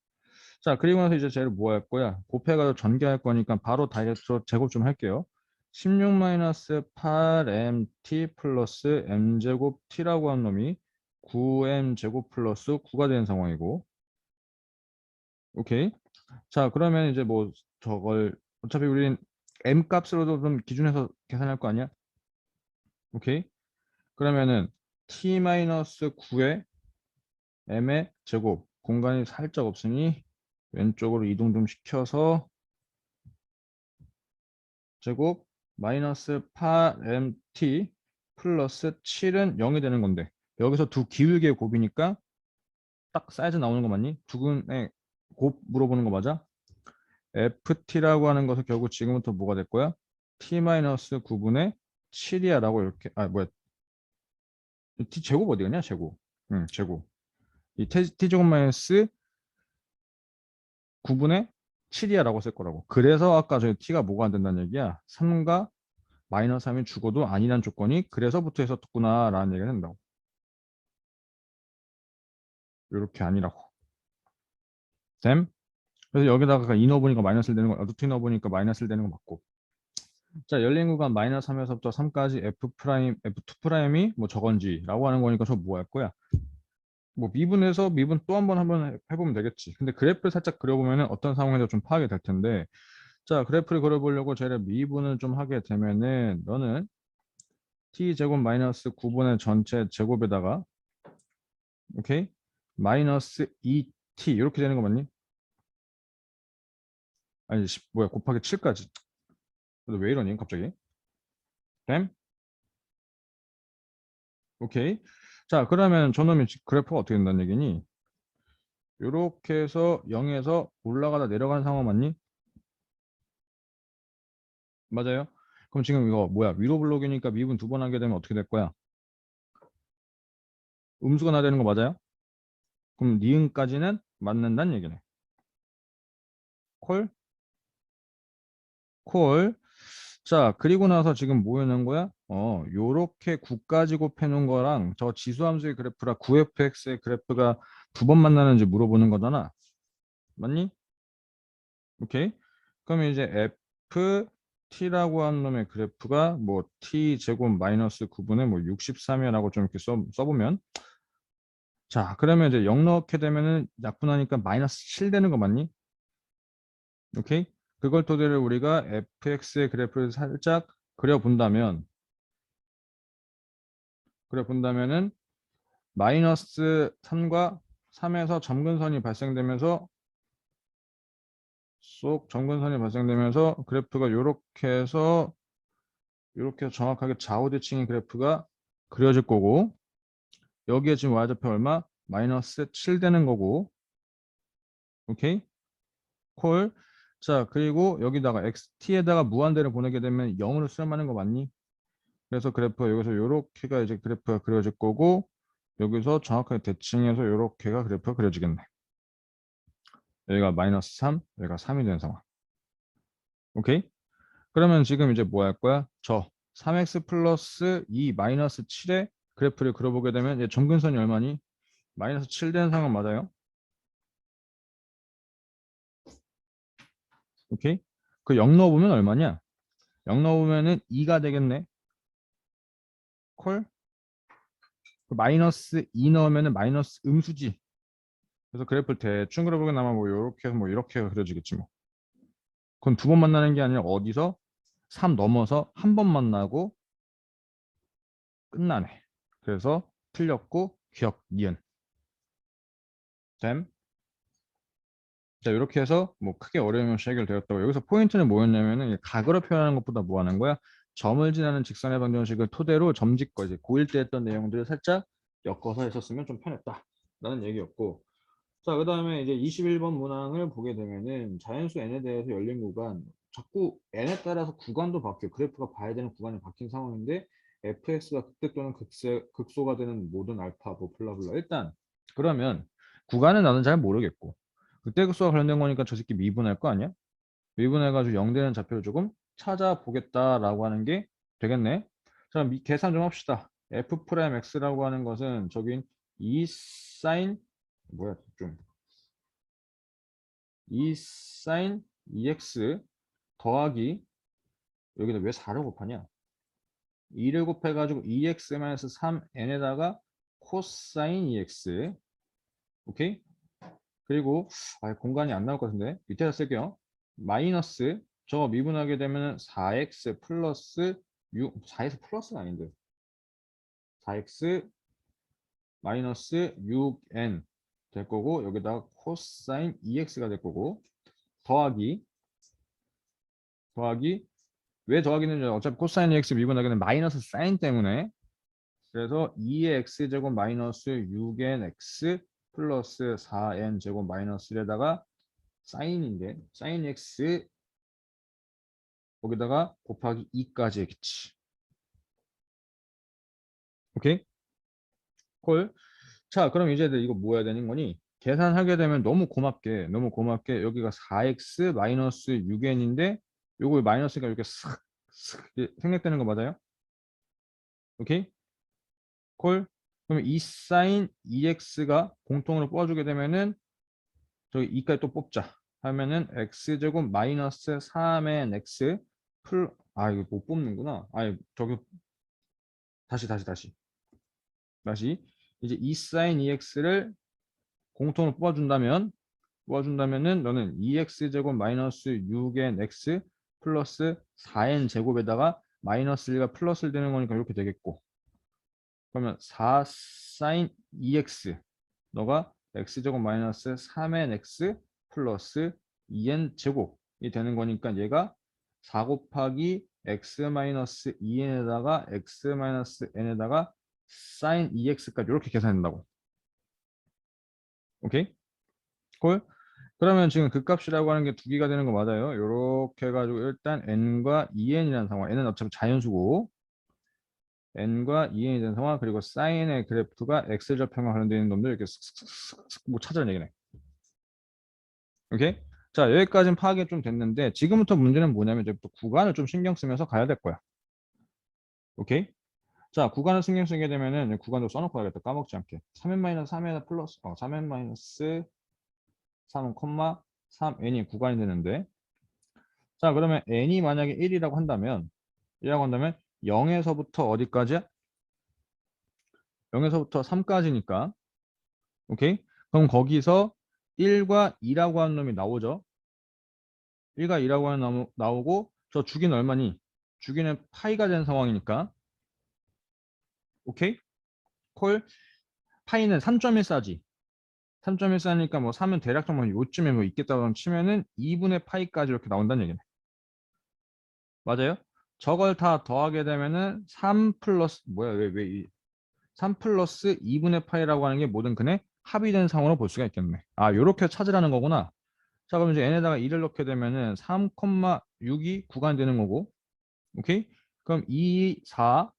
자, 그리고 나서 이제 쟤를 뭐 할 거야? 곱해가지고 전개할 거니까 바로 다이렉트로 제곱 좀 할게요. 16 마이너스 8mt 플러스 m제곱 t라고 한 놈이 9m제곱 플러스 9가 되는 상황이고. 오케이? 자, 그러면 이제 뭐 저걸 어차피 우린 m 값으로도 좀 기준해서 계산할 거 아니야? 오케이? 그러면은 t-9의 m의 제곱 공간이 살짝 없으니 왼쪽으로 이동 좀 시켜서 제곱 마이너스 8mt 플러스 7은 0이 되는 건데 여기서 두 기울기의 곱이니까 딱 사이즈 나오는 거 맞니? 두근의 곱 물어보는 거 맞아? ft라고 하는 것은 결국 지금부터 뭐가 될 거야? t-9분의 7이야 라고 이렇게 뭐야 t 제곱 어디 갔냐? 제곱 제곱 이 t제곱 마이너스 9분의 7이야 라고 쓸 거라고. 그래서 아까 저희 t가 뭐가 안 된다는 얘기야? 3과 마이너스 3이 죽어도 아니란 조건이 그래서부터 했었구나 라는 얘기가 된다고. 이렇게 아니라고. 됨? 그래서 여기다가 이 넣어보니까 마이너스를 되는 거, 루트 넣어보니까 마이너스를 되는 거 맞고. 자, 열린 구간 마이너스 3에서부터 3까지 f 프라임, f2 프라임이 뭐 저건지라고 하는 거니까 저 뭐 할 거야? 뭐 미분해서 미분 또 한번 해보면 되겠지. 근데 그래프를 살짝 그려보면 어떤 상황에서 좀 파악이 될 텐데, 자, 그래프를 그려보려고 쟤를 미분을 좀 하게 되면은 너는 t제곱 마이너스 9분의 전체 제곱에다가 오케이? 마이너스 2t 이렇게 되는 거 맞니? 아니 뭐야 곱하기 7까지. 왜 이러니 갑자기? 됨? 오케이. 자, 그러면 저놈이 그래프가 어떻게 된다는 얘기니? 이렇게 해서 0에서 올라가다 내려가는 상황 맞니? 맞아요? 그럼 지금 이거 뭐야? 위로 블록이니까 미분 두 번 하게 되면 어떻게 될 거야? 음수가 나야 되는 거 맞아요? 그럼 니은까지는 맞는다는 얘기네. 콜? 콜. 자, 그리고 나서 지금 뭐 해놓은 거야? 요렇게 9까지 곱해 놓은 거랑 저 지수함수의 그래프랑 9fx의 그래프가 두 번 만나는지 물어보는 거잖아. 맞니? 오케이. 그러면 이제 ft라고 하는 놈의 그래프가 뭐 t 제곱 마이너스 9분의 뭐 63이라고 좀 이렇게 써보면 자, 그러면 이제 0 넣게 되면은 약분하니까 마이너스 7 되는 거 맞니? 오케이. 그걸 토대로 우리가 fx의 그래프를 살짝 그려본다면은 마이너스 3과 3에서 점근선이 발생되면서 점근선이 발생되면서 그래프가 이렇게 해서 정확하게 좌우대칭의 그래프가 그려질 거고 여기에 지금 y좌표 얼마? 마이너스 7 되는 거고 오케이? 콜. 자, 그리고 여기다가 xt에다가 무한대를 보내게 되면 0으로 수렴하는 거 맞니? 그래서 그래프가 여기서 이렇게가 이제 그래프가 그려질 거고 여기서 정확하게 대칭해서 이렇게가 그래프가 그려지겠네. 여기가 마이너스 3, 여기가 3이 되는 상황. 오케이? 그러면 지금 이제 뭐 할 거야? 저 3x 플러스 2 마이너스 7의 그래프를 그려보게 되면 이제 점근선이 얼마니? 마이너스 7 되는 상황 맞아요? 오케이? 그 0 넣어보면 얼마냐? 0 넣어보면은 2가 되겠네. 콜? 그 마이너스 2 넣으면은 마이너스 음수지. 그래서 그래프를 대충 그려보게 나면 뭐 이렇게 해서 뭐 이렇게 그려지겠지 뭐. 그건 두 번 만나는 게 아니라 어디서 3 넘어서 한 번 만나고 끝나네. 그래서 틀렸고 기억 니은. 됨. 자, 이렇게 해서 뭐 크게 어려움이 없이 해결되었다고. 여기서 포인트는 뭐였냐면은 각으로 표현하는 것보다 뭐 하는 거야? 점을 지나는 직선의 방정식을 토대로 점집과 이제 고1 때 했던 내용들을 살짝 엮어서 했었으면 좀 편했다 라는 얘기였고, 자, 그 다음에 이제 21번 문항을 보게 되면은 자연수 n에 대해서 열린 구간, 자꾸 n에 따라서 구간도 바뀌어. 그래프가 봐야 되는 구간이 바뀐 상황인데 fx가 극대 또는 극소가 되는 모든 알파 뭐 블라블라. 일단 그러면 구간은 나는 잘 모르겠고 극대 극소와 관련된 거니까 저 새끼 미분할 거 아니야? 미분해가지고 0 되는 좌표를 조금 찾아보겠다라고 하는 게 되겠네. 자, 계산 좀 합시다. f 프라임 x라고 하는 것은 저긴 2 사인 뭐야 좀2 사인 2x 더하기 여기다 왜 4를 곱하냐? 2를 곱해가지고 2x-3n에다가 코사인 2x. 오케이? 그리고 공간이 안 나올 것 같은데 밑에다 쓸게요. 마이너스 저거 미분하게 되면 4x 플러스 6, 4x 플러스는 아닌데 4x 마이너스 6n 될 거고 여기다가 코사인 2x가 될 거고 더하기 왜 더하기는 어차피 코사인 x 미분하기는 마이너스 사인 때문에 그래서 2의 x제곱 마이너스 6n x 플러스 4n 제곱 마이너스에다가 사인인데 사인 x 거기다가 곱하기 2까지 했겠지. 오케이? 콜. 자, 그럼 이제 이거 뭐 해야 되는 거니? 계산하게 되면 너무 고맙게 여기가 4x 마이너스 6n인데 요거 마이너스가 이렇게 쓱 생략되는 거 맞아요? 오케이? 콜. 그러면 이 사인 2x가 공통으로 뽑아주게 되면은 저기 2까지 또 뽑자. 하면은 x제곱 마이너스 3의 x 이거 못 뽑는구나. 저기 다시 이제 2 사인 2x를 공통으로 뽑아준다면은 너는 2x제곱 마이너스 6n x 플러스 4n 제곱에다가 마이너스 1가 플러스를 되는 거니까 이렇게 되겠고 그러면 4 사인 2x 너가 x제곱 마이너스 3n x 플러스 2n 제곱이 되는 거니까 얘가 4 곱하기 x 마이너스 2n에다가 x 마이너스 n에다가 사인 2x까지 이렇게 계산된다고. 오케이? 콜? 그러면 지금 극값이라고 하는 게 두 개가 되는 거 맞아요? 이렇게 해가지고 일단 n과 2n이라는 상황. n은 어차피 자연수고 n과 2n이 되는 상황 그리고 사인의 그래프가 x절편과 관련되어 있는 놈들 이렇게 슥슥슥슥 뭐 찾으라는 얘기네. 오케이? 자, 여기까지는 파악이 좀 됐는데 지금부터 문제는 뭐냐면 이제부터 구간을 좀 신경 쓰면서 가야 될 거야. 오케이? 자, 구간을 신경 쓰게 되면은 구간도 써놓고 가야겠다. 까먹지 않게. 3n-3에다 플러스 3n-3, 3n이 구간이 되는데 자, 그러면 n이 만약에 1이라고 한다면 0에서부터 어디까지야? 0에서부터 3까지니까 오케이? 그럼 거기서 1과 2라고 하는 놈이 나오죠. 1과 2라고 하는 놈 나오고 저 주기는 얼마니? 주기는 파이가 된 상황이니까 오케이? 콜 파이는 3.14지. 3.14니까 뭐 3은 대략적으로 뭐 요쯤에 뭐 있겠다고 치면은 2분의 파이까지 이렇게 나온다는 얘기네. 맞아요? 저걸 다 더하게 되면은 3 플러스 뭐야 왜 3 플러스 2분의 파이라고 하는 게 모든 근의 합이 된 상황으로 볼 수가 있겠네. 요렇게 찾으라는 거구나. 자, 그럼 이제 n에다가 2를 넣게 되면은 3,6이 구간이 되는 거고. 오케이? 그럼 2, 4,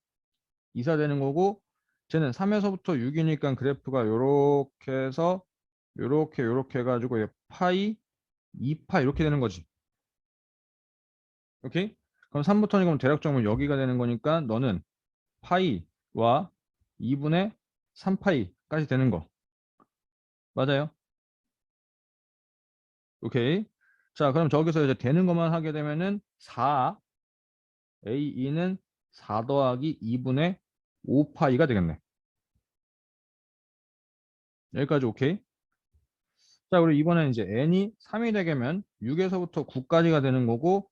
2, 4 되는 거고 쟤는 3에서부터 6이니까 그래프가 요렇게 해서 요렇게 해가지고 파이, 2파 이렇게 되는 거지. 오케이? 그럼 3부터는 대략적으로 여기가 되는 거니까 너는 파이와 2분의 3파이까지 되는 거. 맞아요? 오케이. 자, 그럼 저기서 이제 되는 것만 하게 되면은 4, A2는 4 더하기 2분의 5파이가 되겠네. 여기까지 오케이. 자, 그리고 이번엔 이제 n이 3이 되면 6에서부터 9까지가 되는 거고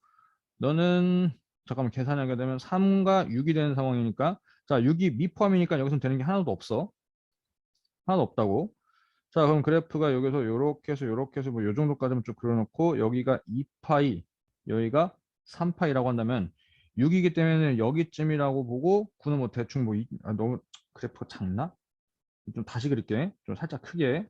너는 잠깐만 계산하게 되면 3과 6이 되는 상황이니까 자, 6이 미포함이니까 여기서 되는 게 하나도 없어. 하나도 없다고. 자, 그럼 그래프가 여기서 요렇게 해서 뭐 요 정도까지만 쭉 그려놓고 여기가 2파이, 여기가 3파이라고 한다면 6이기 때문에 여기쯤이라고 보고 9는 뭐 대충 뭐 너무 그래프가 작나? 좀 다시 그릴게. 좀 살짝 크게.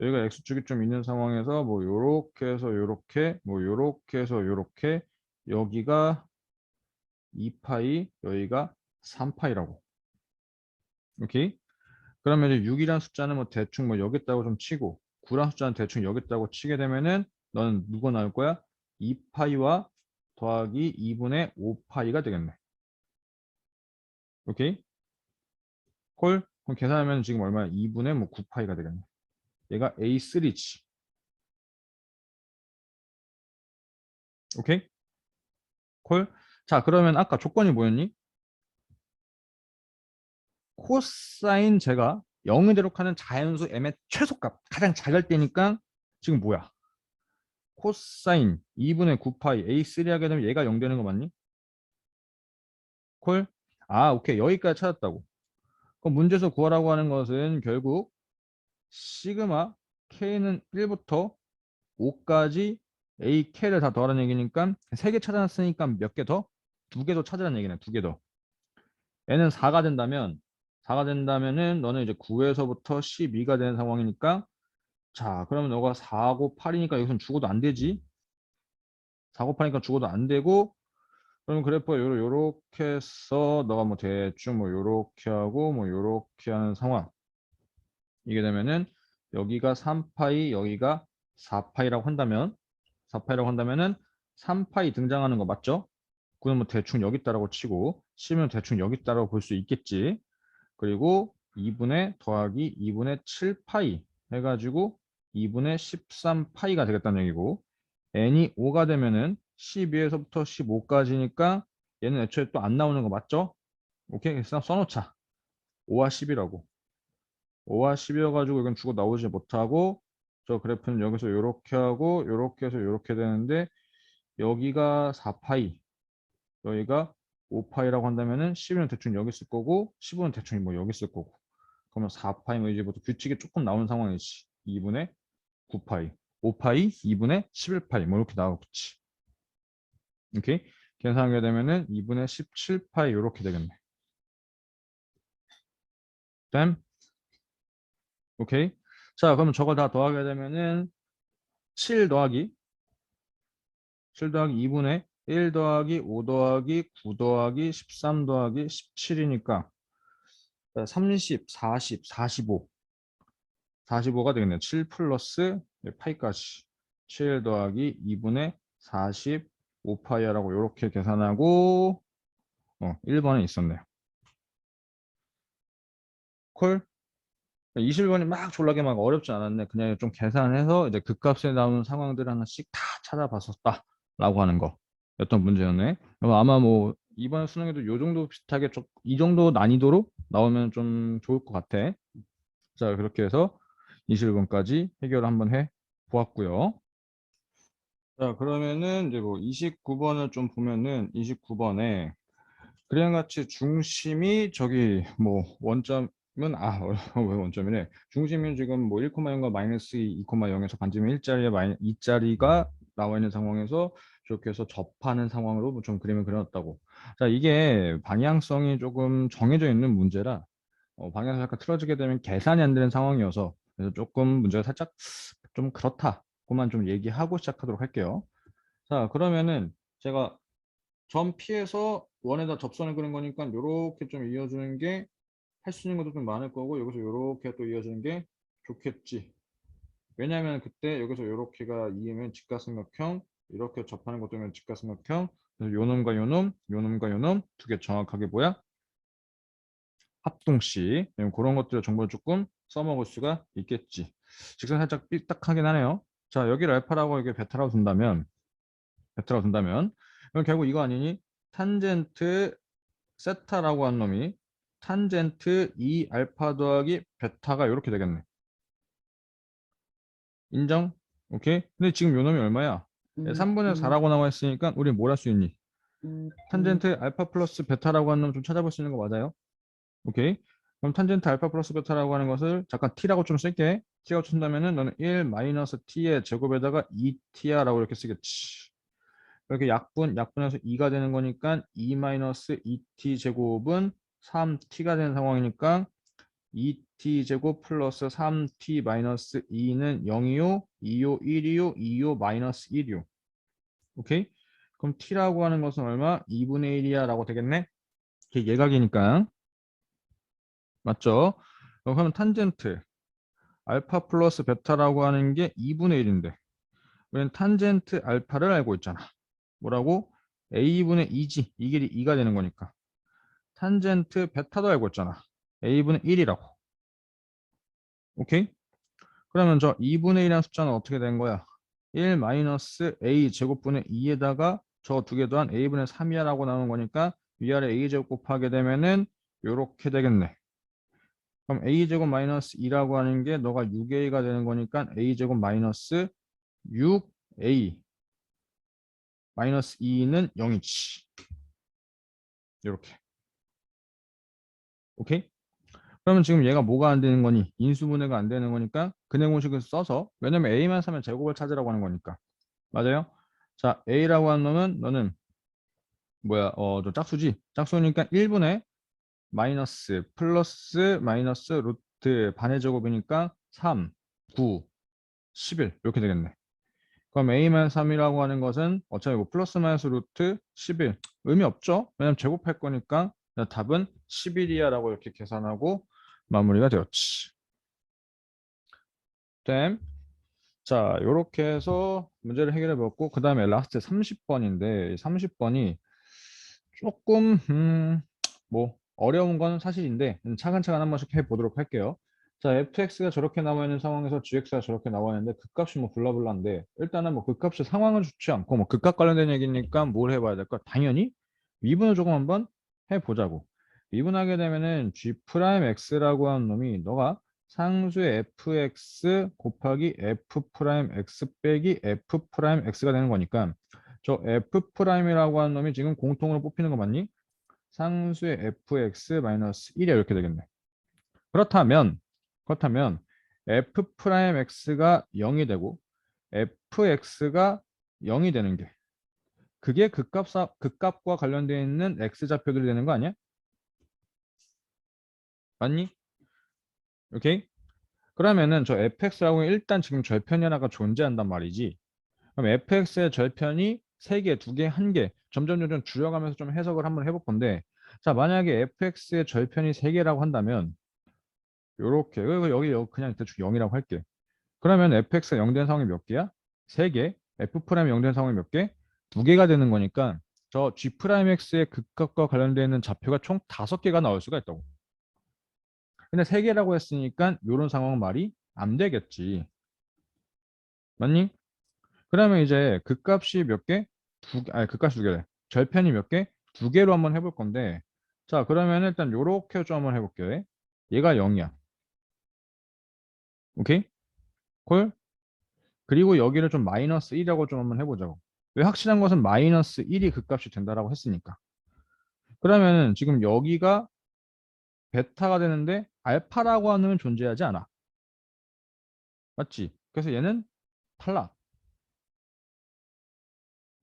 여기가 x축이 좀 있는 상황에서 뭐 요렇게 해서 요렇게 뭐 요렇게 해서 요렇게 여기가 2파이 여기가 3파이라고. 오케이? 그러면 이제 6이라는 숫자는 뭐 대충 뭐 여기 있다고 좀 치고 9라는 숫자는 대충 여기 있다고 치게 되면은 너는 누가 나올 거야? 2파이와 더하기 2분의 5파이가 되겠네. 오케이? 콜? 그럼 계산하면 지금 얼마야? 2분의 뭐 9파이가 되겠네. 얘가 A3지. 오케이? 콜? 자, 그러면 아까 조건이 뭐였니? 코사인 제가 0을 대록하는 자연수 m의 최소값 가장 작을 때니까 지금 뭐야? 코사인 2분의 9파이 A3 하게 되면 얘가 0 되는 거 맞니? 콜? 아, 오케이. 여기까지 찾았다고. 그럼 문제에서 구하라고 하는 것은 결국 시그마 K는 1부터 5까지 A, K를 다 더하라는 얘기니까 3개 찾아놨으니까 몇 개 더? 2개 더 찾으라는 얘기네. 2개 더. N은 4가 된다면은 너는 이제 9에서부터 12가 되는 상황이니까 자, 그러면 너가 4고 8이니까 여기서는 죽어도 안 되지. 4고 8이니까 죽어도 안 되고 그럼 그래프가 요렇게 해서 너가 뭐 대충 뭐 요렇게 하고 뭐 요렇게 하는 상황 이게 되면은 여기가 3파이 여기가 4파이라고 한다면 4파이라고 한다면은 3파이 등장하는 거 맞죠? 그건 뭐 대충 여기 있다라고 치고 10은 대충 여기 있다라고 볼 수 있겠지. 그리고 2분의 더하기 2분의 7파이 해가지고 2분의 13파이가 되겠다는 얘기고 n이 5가 되면은 12에서부터 15까지니까 얘는 애초에 또 안 나오는 거 맞죠? 오케이, 그래서 써놓자. 5와 10이라고. 5와 10이어가지고 이건 주고 나오지 못하고 저 그래프는 여기서 이렇게 하고 이렇게 해서 이렇게 되는데 여기가 4파이 여기가 5파이라고 한다면은 10은 대충 여기 있을 거고 15는 대충 뭐 여기 있을 거고 그러면 4파이 뭐 이제부터 규칙이 조금 나오는 상황이지 2분의 9파이 5파이 2분의 11파이 뭐 이렇게 나오겠지. 오케이 계산하게 되면은 2분의 17파이 이렇게 되겠네. 됨? 오케이 자 그러면 저걸 다 더하게 되면은 7 더하기 7 더하기 2분의 1 더하기 5 더하기 9 더하기 13 더하기 17이니까 30, 40, 45 45가 되겠네요. 7 플러스 파이까지 7 더하기 2분의 45파이라고 이렇게 계산하고 1번에 있었네요. 콜? 21번이 막 졸라게 막 어렵지 않았네. 그냥 좀 계산해서 이제 극값에 나오는 상황들 하나씩 다 찾아봤었다. 라고 하는 거였던 문제였네. 그럼 아마 뭐 이번 수능에도 요 정도 비슷하게 좀 이 정도 난이도로 나오면 좀 좋을 것 같아. 자, 그렇게 해서 21번까지 해결을 한번 해 보았고요. 자, 그러면은 이제 뭐 29번을 좀 보면은 29번에 그냥 같이 중심이 저기 뭐 원점은 왜 원점이래? 중심은 지금 뭐 1,0과 마이너스 2,0에서 반지름 1자리에 2자리가 나와 있는 상황에서 이렇게 해서 접하는 상황으로 뭐좀 그림을 그려놨다고. 자, 이게 방향성이 조금 정해져 있는 문제라 방향성이 약간 틀어지게 되면 계산이 안 되는 상황이어서 그래서 조금 문제가 살짝 좀 그렇다. 그만 좀 얘기하고 시작하도록 할게요. 자, 그러면은 제가 점 P에서 원에다 접선을 그린 거니까 이렇게 좀 이어주는 게 할 수 있는 것도 좀 많을 거고 여기서 이렇게 또 이어주는 게 좋겠지. 왜냐하면 그때 여기서 이렇게가 2면 직각삼각형 이렇게 접하는 것도 면 직각삼각형 그래서 요 놈과 요 놈, 요 놈과 요 놈 두 개 정확하게 뭐야? 합동식 그런 것들을 정보를 조금 써먹을 수가 있겠지. 직선 살짝 삐딱하긴 하네요. 자 여기를 알파라고 여기 베타라고 둔다면 그럼 결국 이거 아니니? 탄젠트 세타라고 한 놈이 탄젠트 2 알파 더하기 베타가 이렇게 되겠네. 인정? 오케이? 근데 지금 요 놈이 얼마야? 3분의 4라고 나와 있으니까 우리 뭘 할 수 있니? 탄젠트 알파 플러스 베타라고 하는 놈 좀 찾아볼 수 있는 거 맞아요? 오케이? 그럼 탄젠트 알파 플러스 베타라고 하는 것을 잠깐 t라고 좀 쓸게. t라고 쓴다면은 너는 1 마이너스 t의 제곱에다가 2t야라고 이렇게 쓰겠지. 이렇게 약분해서 2가 되는 거니까 2 마이너스 2t 제곱은 3t가 되는 상황이니까 2t 제곱 플러스 3t 마이너스 2는 0이요, 2요, 1이요, 2요, 마이너스 1이요. 오케이? 그럼 t라고 하는 것은 얼마? 2분의 1이야 라고 되겠네? 이게 예각이니까. 맞죠? 그러면 탄젠트 알파 플러스 베타라고 하는 게 2분의 1인데 우리는 탄젠트 알파를 알고 있잖아. 뭐라고? a분의 2지. 이 길이 2가 되는 거니까. 탄젠트 베타도 알고 있잖아. a분의 1이라고. 오케이? 그러면 저 2분의 1이라는 숫자는 어떻게 된 거야? 1 마이너스 a 제곱분의 2에다가 저 두 개 더한 a분의 3이야 라고 나오는 거니까 위아래 a 제곱 곱하게 되면은 요렇게 되겠네. 그럼 a 제곱 마이너스 2라고 하는 게 너가 6a가 되는 거니까 a 제곱 마이너스 6a 마이너스 2는 0이지. 이렇게. 오케이? 그러면 지금 얘가 뭐가 안 되는 거니? 인수분해가 안 되는 거니까 근해 공식을 써서 왜냐면 a만 사면 제곱을 찾으라고 하는 거니까. 맞아요? 자, a라고 하는 놈은 너는 뭐야? 저 짝수지. 짝수니까 1분의 마이너스 플러스 마이너스 루트 반의 제곱이니까 3, 9, 11 이렇게 되겠네. 그럼 a-3이라고 하는 것은 어차피 뭐 플러스 마이너스 루트 11 의미 없죠? 왜냐면 제곱할 거니까 답은 11이야 라고 이렇게 계산하고 마무리가 되었지. 됨. 자, 이렇게 해서 문제를 해결해 봤고 그 다음에 라스트 30번인데 30번이 조금 뭐 어려운 건 사실인데 차근차근 한 번씩 해보도록 할게요. 자, fx가 저렇게 나와 있는 상황에서 gx가 저렇게 나와 있는데 극값이 뭐 블라블라인데 일단은 뭐 극값의 상황은 좋지 않고 뭐 극값 관련된 얘기니까 뭘 해봐야 될까? 당연히 미분을 조금 한번 해보자고. 미분하게 되면은 g 프라임 x라고 하는 놈이 너가 상수의 fx 곱하기 f 프라임 x 빼기 f 프라임 x가 되는 거니까 저 f 프라임이라고 하는 놈이 지금 공통으로 뽑히는 거 맞니? 상수의 fx-1이야 이렇게 되겠네. 그렇다면 f 프라임 x가 0이 되고 fx가 0이 되는 게 그게 극값과 관련되어 있는 x좌표들이 되는 거 아니야? 맞니? 오케이? 그러면은 저 fx라고 일단 지금 절편이 하나가 존재한단 말이지. 그럼 fx의 절편이 3개, 2개, 1개 점점 줄여가면서 좀 해석을 한번 해볼 건데 자 만약에 fx의 절편이 3개라고 한다면 요렇게 여기 그냥 대충 0이라고 할게. 그러면 fx가 0 된 상황이 몇 개야? 3개. f 프라임 0 된 상황이 몇 개? 2개가 되는 거니까 저 g 프라임 x의 극값과 관련되어 있는 좌표가 총 5개가 나올 수가 있다고. 근데 3개라고 했으니까 요런 상황 말이 안 되겠지. 맞니? 그러면 이제 극값이 몇 개? 아니 극값이 2개래. 절편이 몇 개? 2개로 한번 해볼 건데 자 그러면 일단 요렇게 좀 한번 해볼게. 얘가 0이야. 오케이? 콜? 그리고 여기를 좀 마이너스 1이라고 좀 한번 해보자고. 왜 확실한 것은 마이너스 1이 극값이 된다라고 했으니까. 그러면은 지금 여기가 베타가 되는데 알파라고 하는 건 존재하지 않아. 맞지? 그래서 얘는 탈락.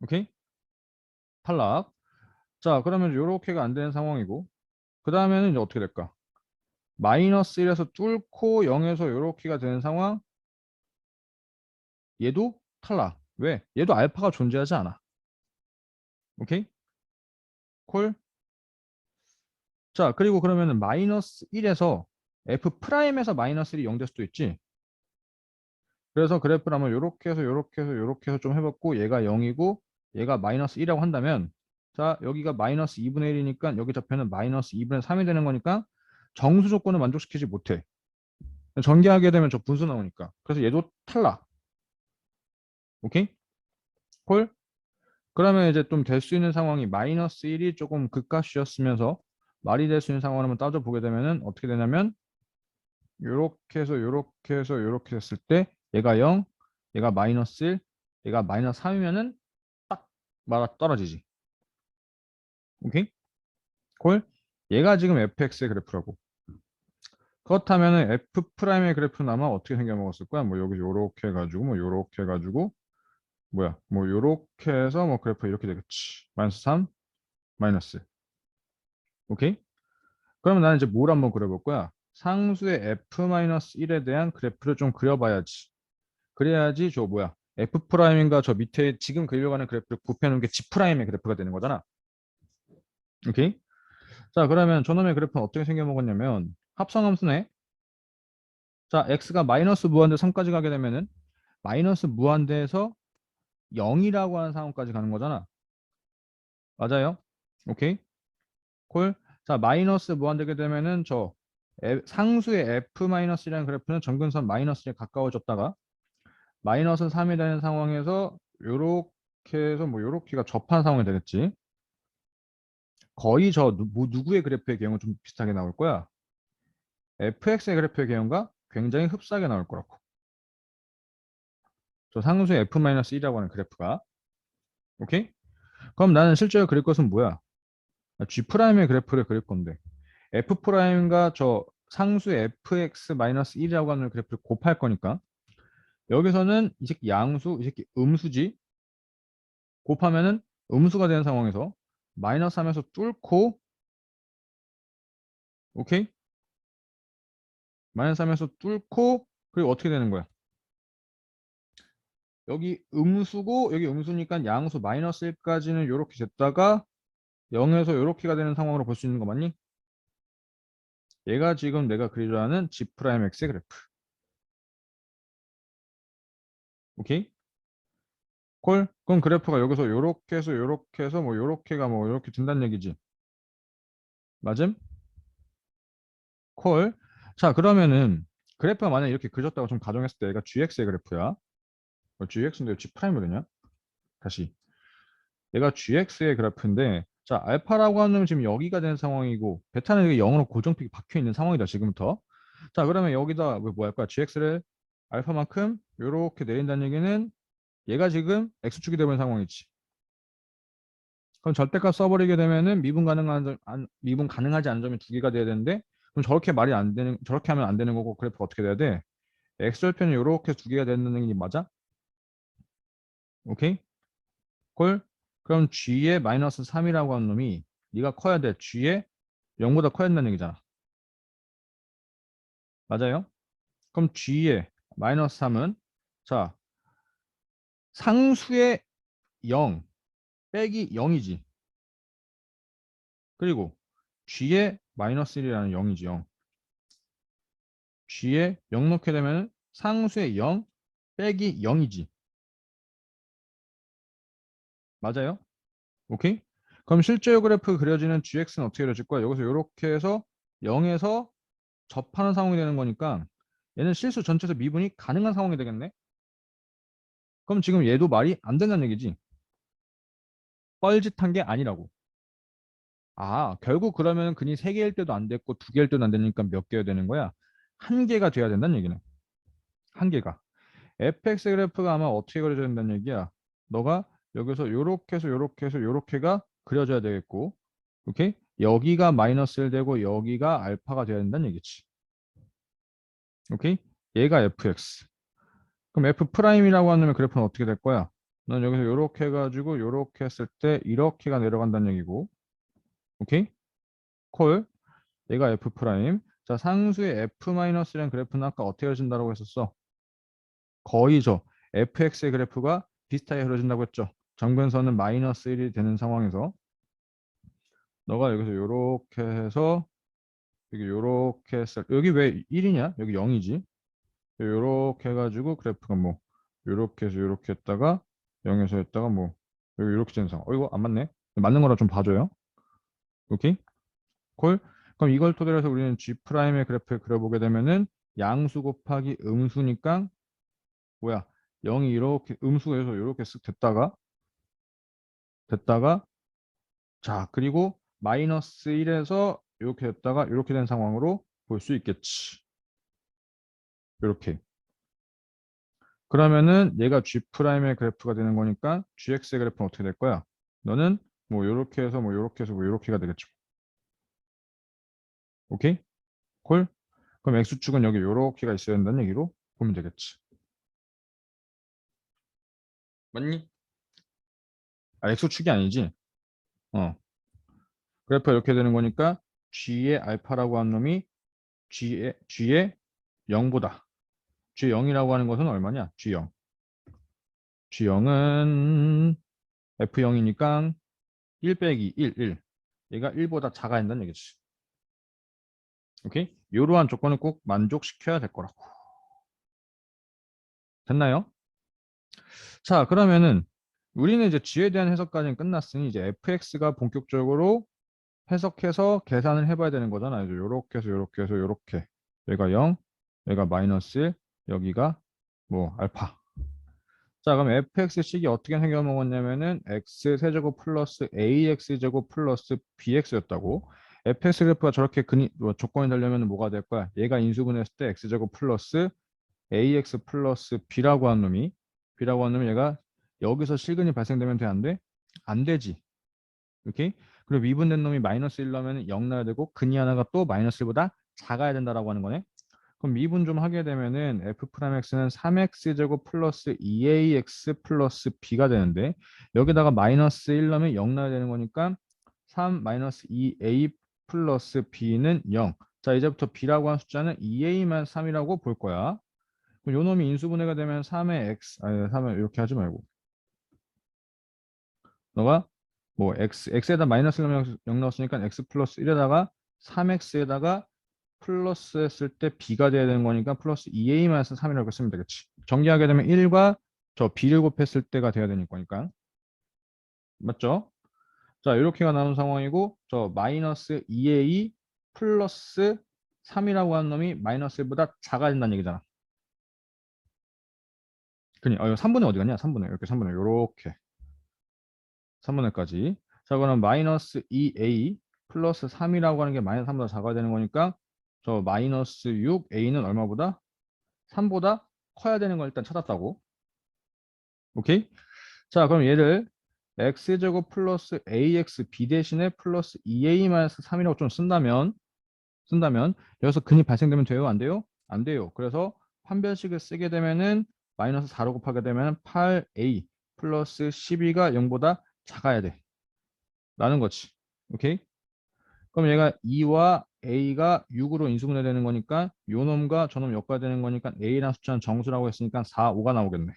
오케이? 탈락. 자, 그러면 이렇게가 안 되는 상황이고 그 다음에는 이제 어떻게 될까? 마이너스 1에서 뚫고 0에서 이렇게가 되는 상황 얘도 탈락. 왜? 얘도 알파가 존재하지 않아. 오케이? 콜? 자, 그리고 그러면은 마이너스 1에서 f 프라임에서 마이너스 1이 0 될 수도 있지. 그래서 그래프를 한번 요렇게 해서 좀 해봤고 얘가 0이고 얘가 마이너스 1이라고 한다면 자 여기가 마이너스 2분의 1이니까 여기 좌표는 마이너스 2분의 3이 되는 거니까 정수 조건을 만족시키지 못해. 전개하게 되면 저 분수 나오니까. 그래서 얘도 탈락. 오케이? 콜? 그러면 이제 좀 될 수 있는 상황이 마이너스 1이 조금 극값이었으면서 말이 될 수 있는 상황을 한번 따져보게 되면은 어떻게 되냐면 요렇게 해서 됐을 때 얘가 0, 얘가 마이너스 1, 얘가 마이너스 3이면은 딱 맞아 떨어지지. 오케이? 콜? 얘가 지금 fx의 그래프라고. 그렇다면은 f 프라임의 그래프는 아마 어떻게 생겨먹었을 거야? 뭐 여기 요렇게 해가지고 뭐 요렇게 해가지고 뭐야? 뭐 요렇게 해서 뭐 그래프 이렇게 되겠지. 마이너스 3, 마이너스. 오케이? 그러면 나는 이제 뭘 한번 그려볼 거야? 상수의 f-1에 대한 그래프를 좀 그려봐야지. 그래야지 저 뭐야? f 프라임인가 저 밑에 지금 그리려고 하는 그래프를 곱해놓은 게 g 프라임의 그래프가 되는 거잖아. 오케이? 자, 그러면 저놈의 그래프는 어떻게 생겨먹었냐면 합성함수네. 자, x가 마이너스 무한대 3까지 가게 되면은 마이너스 무한대에서 0이라고 하는 상황까지 가는 거잖아. 맞아요? 오케이? 콜. 자, 마이너스 무한되게 되면은 저 상수의 f-이라는 그래프는 점근선 마이너스에 가까워졌다가 마이너스 3이 되는 상황에서 요렇게 해서 뭐 요렇게가 접한 상황이 되겠지. 거의 저 누구의 그래프의 경우 좀 비슷하게 나올 거야. fx의 그래프의 경우가 굉장히 흡사하게 나올 거라고. 저 상수의 f-1이라고 하는 그래프가. 오케이? 그럼 나는 실제로 그릴 것은 뭐야? G'의 그래프를 그릴 건데 F'과 저 상수의 fx-1이라고 하는 그래프를 곱할 거니까 여기서는 이 새끼 양수, 이 새끼 음수지. 곱하면은 음수가 되는 상황에서 마이너스 하면서 뚫고 오케이? 마이너스 하면서 뚫고 그리고 어떻게 되는 거야? 여기 음수고 여기 음수니까 양수 마이너스 1까지는 이렇게 됐다가 0에서 이렇게가 되는 상황으로 볼 수 있는 거 맞니? 얘가 지금 내가 그리려 하는 G'X의 그래프. 오케이? 콜? 그럼 그래프가 여기서 요렇게 해서 뭐 요렇게가 뭐 요렇게 된다는 얘기지. 맞음? 콜? 자, 그러면은 그래프가 만약에 이렇게 그려졌다고 좀 가정했을 때 얘가 GX의 그래프야. GX인데 G 프라임이 되냐? 다시. 얘가 GX의 그래프인데 자, 알파라고 하는 놈은 지금 여기가 된 상황이고 베타는 여기 0으로 고정픽이 박혀 있는 상황이다, 지금부터. 자, 그러면 여기다 뭐 할 거야? GX를 알파만큼 요렇게 내린다는 얘기는 얘가 지금 X축이 되는 상황이지. 그럼 절대값 써버리게 되면은 미분 가능하지 않은 점이 두 개가 돼야 되는데 그럼 저렇게 말이 안 되는 저렇게 하면 안 되는 거고 그래프가 어떻게 돼야 돼? x절편이 이렇게 두 개가 되는 게 맞아? 오케이? 콜? 그럼 g의 마이너스 3이라고 하는 놈이 네가 커야 돼. g의 0보다 커야 된다는 얘기잖아. 맞아요? 그럼 g의 마이너스 3은 자 상수의 0 빼기 0이지. 그리고 g의 마이너스 1이라는 0이지 0. g에 0 넣게 되면 상수의 0 빼기 0이지. 맞아요? 오케이? 그럼 실제 그래프 그려지는 gx는 어떻게 그려질 거야? 여기서 이렇게 해서 0에서 접하는 상황이 되는 거니까 얘는 실수 전체에서 미분이 가능한 상황이 되겠네? 그럼 지금 얘도 말이 안 된다는 얘기지. 뻘짓한 게 아니라고. 아, 결국 그러면 근이 3개일 때도 안 됐고 2개일 때도 안 되니까 몇 개여야 되는 거야? 한 개가 돼야 된다는 얘기네. 한 개가. fx 그래프가 아마 어떻게 그려져야 된다는 얘기야. 너가 여기서 요렇게 해서 요렇게 해서 요렇게가 그려져야 되겠고 오케이? 여기가 마이너스 1 되고 여기가 알파가 돼야 된다는 얘기지. 오케이? 얘가 fx. 그럼 f 프라임이라고 하면 그래프는 어떻게 될 거야? 넌 여기서 요렇게 해가지고 요렇게 했을 때 이렇게가 내려간다는 얘기고 오케이? 콜. 얘가 f 프라임. 자, 상수의 f 마이너스라는 그래프는 아까 어떻게 그려진다고 했었어? 거의 저 fx의 그래프가 비슷하게 그려진다고 했죠. 정변선은 마이너스 1이 되는 상황에서 너가 여기서 요렇게 해서 여기 요렇게 했을 여기 왜 1이냐? 여기 0이지. 요렇게 해가지고 그래프가 뭐 요렇게 해서 요렇게 했다가 0에서 했다가 뭐 여기 요렇게 되는 상황. 이거 안 맞네. 맞는 거라 좀 봐줘요. 오케이? 콜? 그럼 이걸 토대로 해서 우리는 G'의 그래프를 그려보게 되면은 양수 곱하기 음수니까 뭐야? 0이 이렇게 음수에서 이렇게 쓱 됐다가 자, 그리고 마이너스 1에서 이렇게 됐다가 이렇게 된 상황으로 볼 수 있겠지. 이렇게. 그러면은 얘가 G'의 그래프가 되는 거니까 GX의 그래프는 어떻게 될 거야? 너는 뭐 이렇게 해서 뭐 이렇게 해서 뭐 이렇게가 되겠죠. 오케이? 콜? 그럼 X축은 여기 이렇게가 있어야 된다는 얘기로 보면 되겠지. 맞니? 아, X축이 아니지. 그래프가 이렇게 되는 거니까 G의 알파라고 하는 놈이 G의 0보다. G 0이라고 하는 것은 얼마냐? G 0. G 0은 F 0이니까 1 빼기 1, 1. 얘가 1보다 작아야 한다는 얘기지. 오케이? 이러한 조건을 꼭 만족시켜야 될 거라고. 됐나요? 자, 그러면은 우리는 이제 G에 대한 해석까지는 끝났으니 이제 fx가 본격적으로 해석해서 계산을 해봐야 되는 거잖아요. 요렇게 해서 요렇게 해서 요렇게. 얘가 0, 얘가 마이너스 1, 여기가 뭐 알파. 자, 그럼 fx식이 어떻게 생겨먹었냐면은 x 세제곱 플러스 ax 제곱 플러스 bx였다고. fx 그래프가 저렇게 조건이 되려면 뭐가 될 거야? 얘가 인수분해했을 때 x 제곱 플러스 ax 플러스 b라고 하는 놈이 얘가 여기서 실근이 발생되면 돼, 안 돼? 안 되지. 오케이? 그리고 미분된 놈이 마이너스 1 나오면 0 나야 되고 근이 하나가 또 마이너스 1보다 작아야 된다라고 하는 거네. 그럼 미분 좀 하게 되면은 f'x는 3x 제곱 플러스 2ax 플러스 b가 되는데 여기다가 마이너스 1 넣으면 0 나야 되는 거니까 3 마이너스 2a 플러스 b는 0. 자, 이제부터 b라고 한 숫자는 2a만 3이라고 볼 거야. 그럼 요 놈이 인수분해가 되면 3의 x, 아니 3을 이렇게 하지 말고 너가 뭐 x에다 마이너스 0 넣었으니까 x 플러스 1에다가 3x에다가 플러스 했을 때 b가 돼야 되는 거니까 플러스 2a 마이너스 3이라고 쓰면 되겠지. 정리하게 되면 1과 저 b를 곱했을 때가 돼야 되는 거니까. 맞죠? 자, 이렇게가 나온 상황이고 저 마이너스 2a 플러스 3이라고 하는 놈이 마이너스 1보다 작아야 된다는 얘기잖아. 그니, 이거 3분의 어디 갔냐? 3분의 이렇게 3분의 요렇게 3분의까지. 자, 그럼 마이너스 2a 플러스 3이라고 하는 게 마이너스 3보다 작아야 되는 거니까 저 마이너스 6a는 얼마보다? 3보다 커야 되는 걸 일단 찾았다고. 오케이? 자, 그럼 얘를 x제곱 플러스 ax b 대신에 플러스 2a 마이너스 3이라고 좀 쓴다면 여기서 근이 발생되면 돼요? 안 돼요? 안 돼요. 그래서 판별식을 쓰게 되면은 마이너스 4로 곱하게 되면 8a 플러스 12가 0보다 작아야 돼. 라는 거지. 오케이? 그럼 얘가 2와 a가 6으로 인수분해 되는 거니까 요 놈과 저놈 엮어야 되는 거니까 a라는 숫자는 정수라고 했으니까 4, 5가 나오겠네.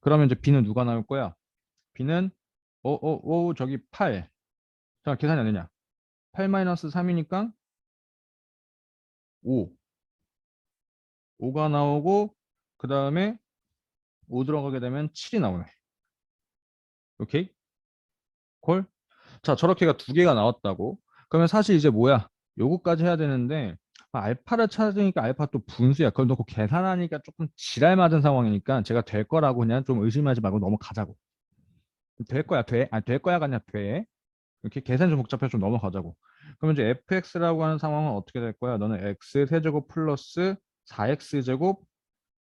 그러면 이제 b는 누가 나올 거야? b는 저기 8. 자, 계산이 안 되냐? 8 마이너스 3이니까 5. 5가 나오고 그 다음에 5 들어가게 되면 7이 나오네. 오케이? 콜? 자, 저렇게가 두 개가 나왔다고. 그러면 사실 이제 뭐야? 요거까지 해야 되는데 알파를 찾으니까 알파 또 분수야. 그걸 놓고 계산하니까 조금 지랄 맞은 상황이니까 제가 될 거라고 그냥 좀 의심하지 말고 넘어가자고. 될 거야, 돼? 아니, 될 거야가 아니라 돼. 이렇게 계산 좀 복잡해서 좀 넘어가자고. 그러면 이제 fx라고 하는 상황은 어떻게 될 거야? 너는 x 세제곱 플러스 4x 제곱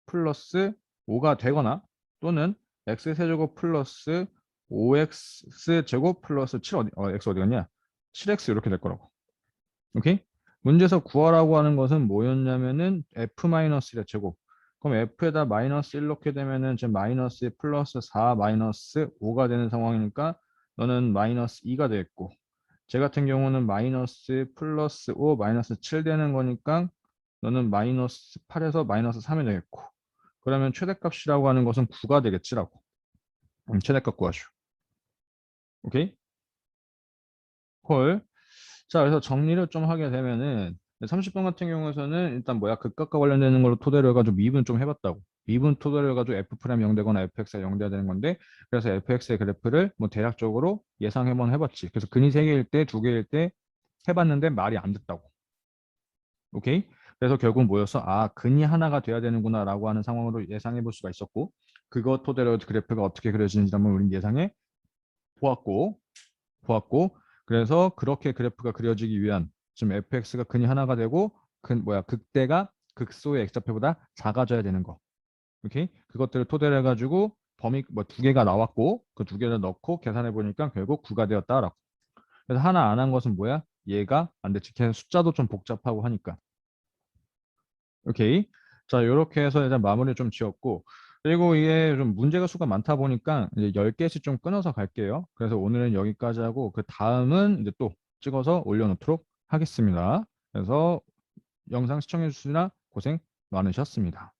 플러스 5가 되거나 또는 x 세제곱 플러스 5x 제곱 플러스 7 x 어디 갔냐? 7x 이렇게 될 거라고. 오케이? 문제에서 구하라고 하는 것은 뭐였냐면은 f-1의 제곱. 그럼 f에다 마이너스 1 넣게 되면은 지금 마이너스 플러스 4 마이너스 5가 되는 상황이니까 너는 마이너스 2가 되겠고 제 같은 경우는 마이너스 플러스 5 마이너스 7 되는 거니까 너는 마이너스 8에서 마이너스 3이 되겠고 그러면 최대값이라고 하는 것은 9가 되겠지라고. 최대값 구하시오. 오케이? 콜. 자, 그래서 정리를 좀 하게 되면은 30번 같은 경우에서는 일단 뭐야 극각과 관련되는 걸로 토대로 해가지고 미분 좀 해봤다고. 미분 토대로 해가지고 f' 0 되거나 fx가 0 돼야 되는 건데 그래서 fx의 그래프를 뭐 대략적으로 예상해본 해봤지. 그래서 근이 3개일 때 2개일 때 해봤는데 말이 안 됐다고. 오케이? 그래서 결국 뭐였어? 아, 근이 하나가 돼야 되는구나 라고 하는 상황으로 예상해 볼 수가 있었고 그것 토대로 그래프가 어떻게 그려지는지 한번 우린 예상해 보았고 그래서 그렇게 그래프가 그려지기 위한 지금 fx가 근이 하나가 되고 극대가 극소의 x좌표보다 작아져야 되는 거. 오케이? 그것들을 토대로 해가지고 범위 뭐 두 개가 나왔고 그 두 개를 넣고 계산해 보니까 결국 9가 되었다라고. 그래서 하나 안 한 것은 뭐야? 얘가 안 됐지. 걔 숫자도 좀 복잡하고 하니까. 오케이. 자, 이렇게 해서 일단 마무리 좀 지었고 그리고 이게 좀 문제가 수가 많다 보니까 이제 10개씩 좀 끊어서 갈게요. 그래서 오늘은 여기까지 하고 그 다음은 이제 또 찍어서 올려놓도록 하겠습니다. 그래서 영상 시청해 주시느라 고생 많으셨습니다.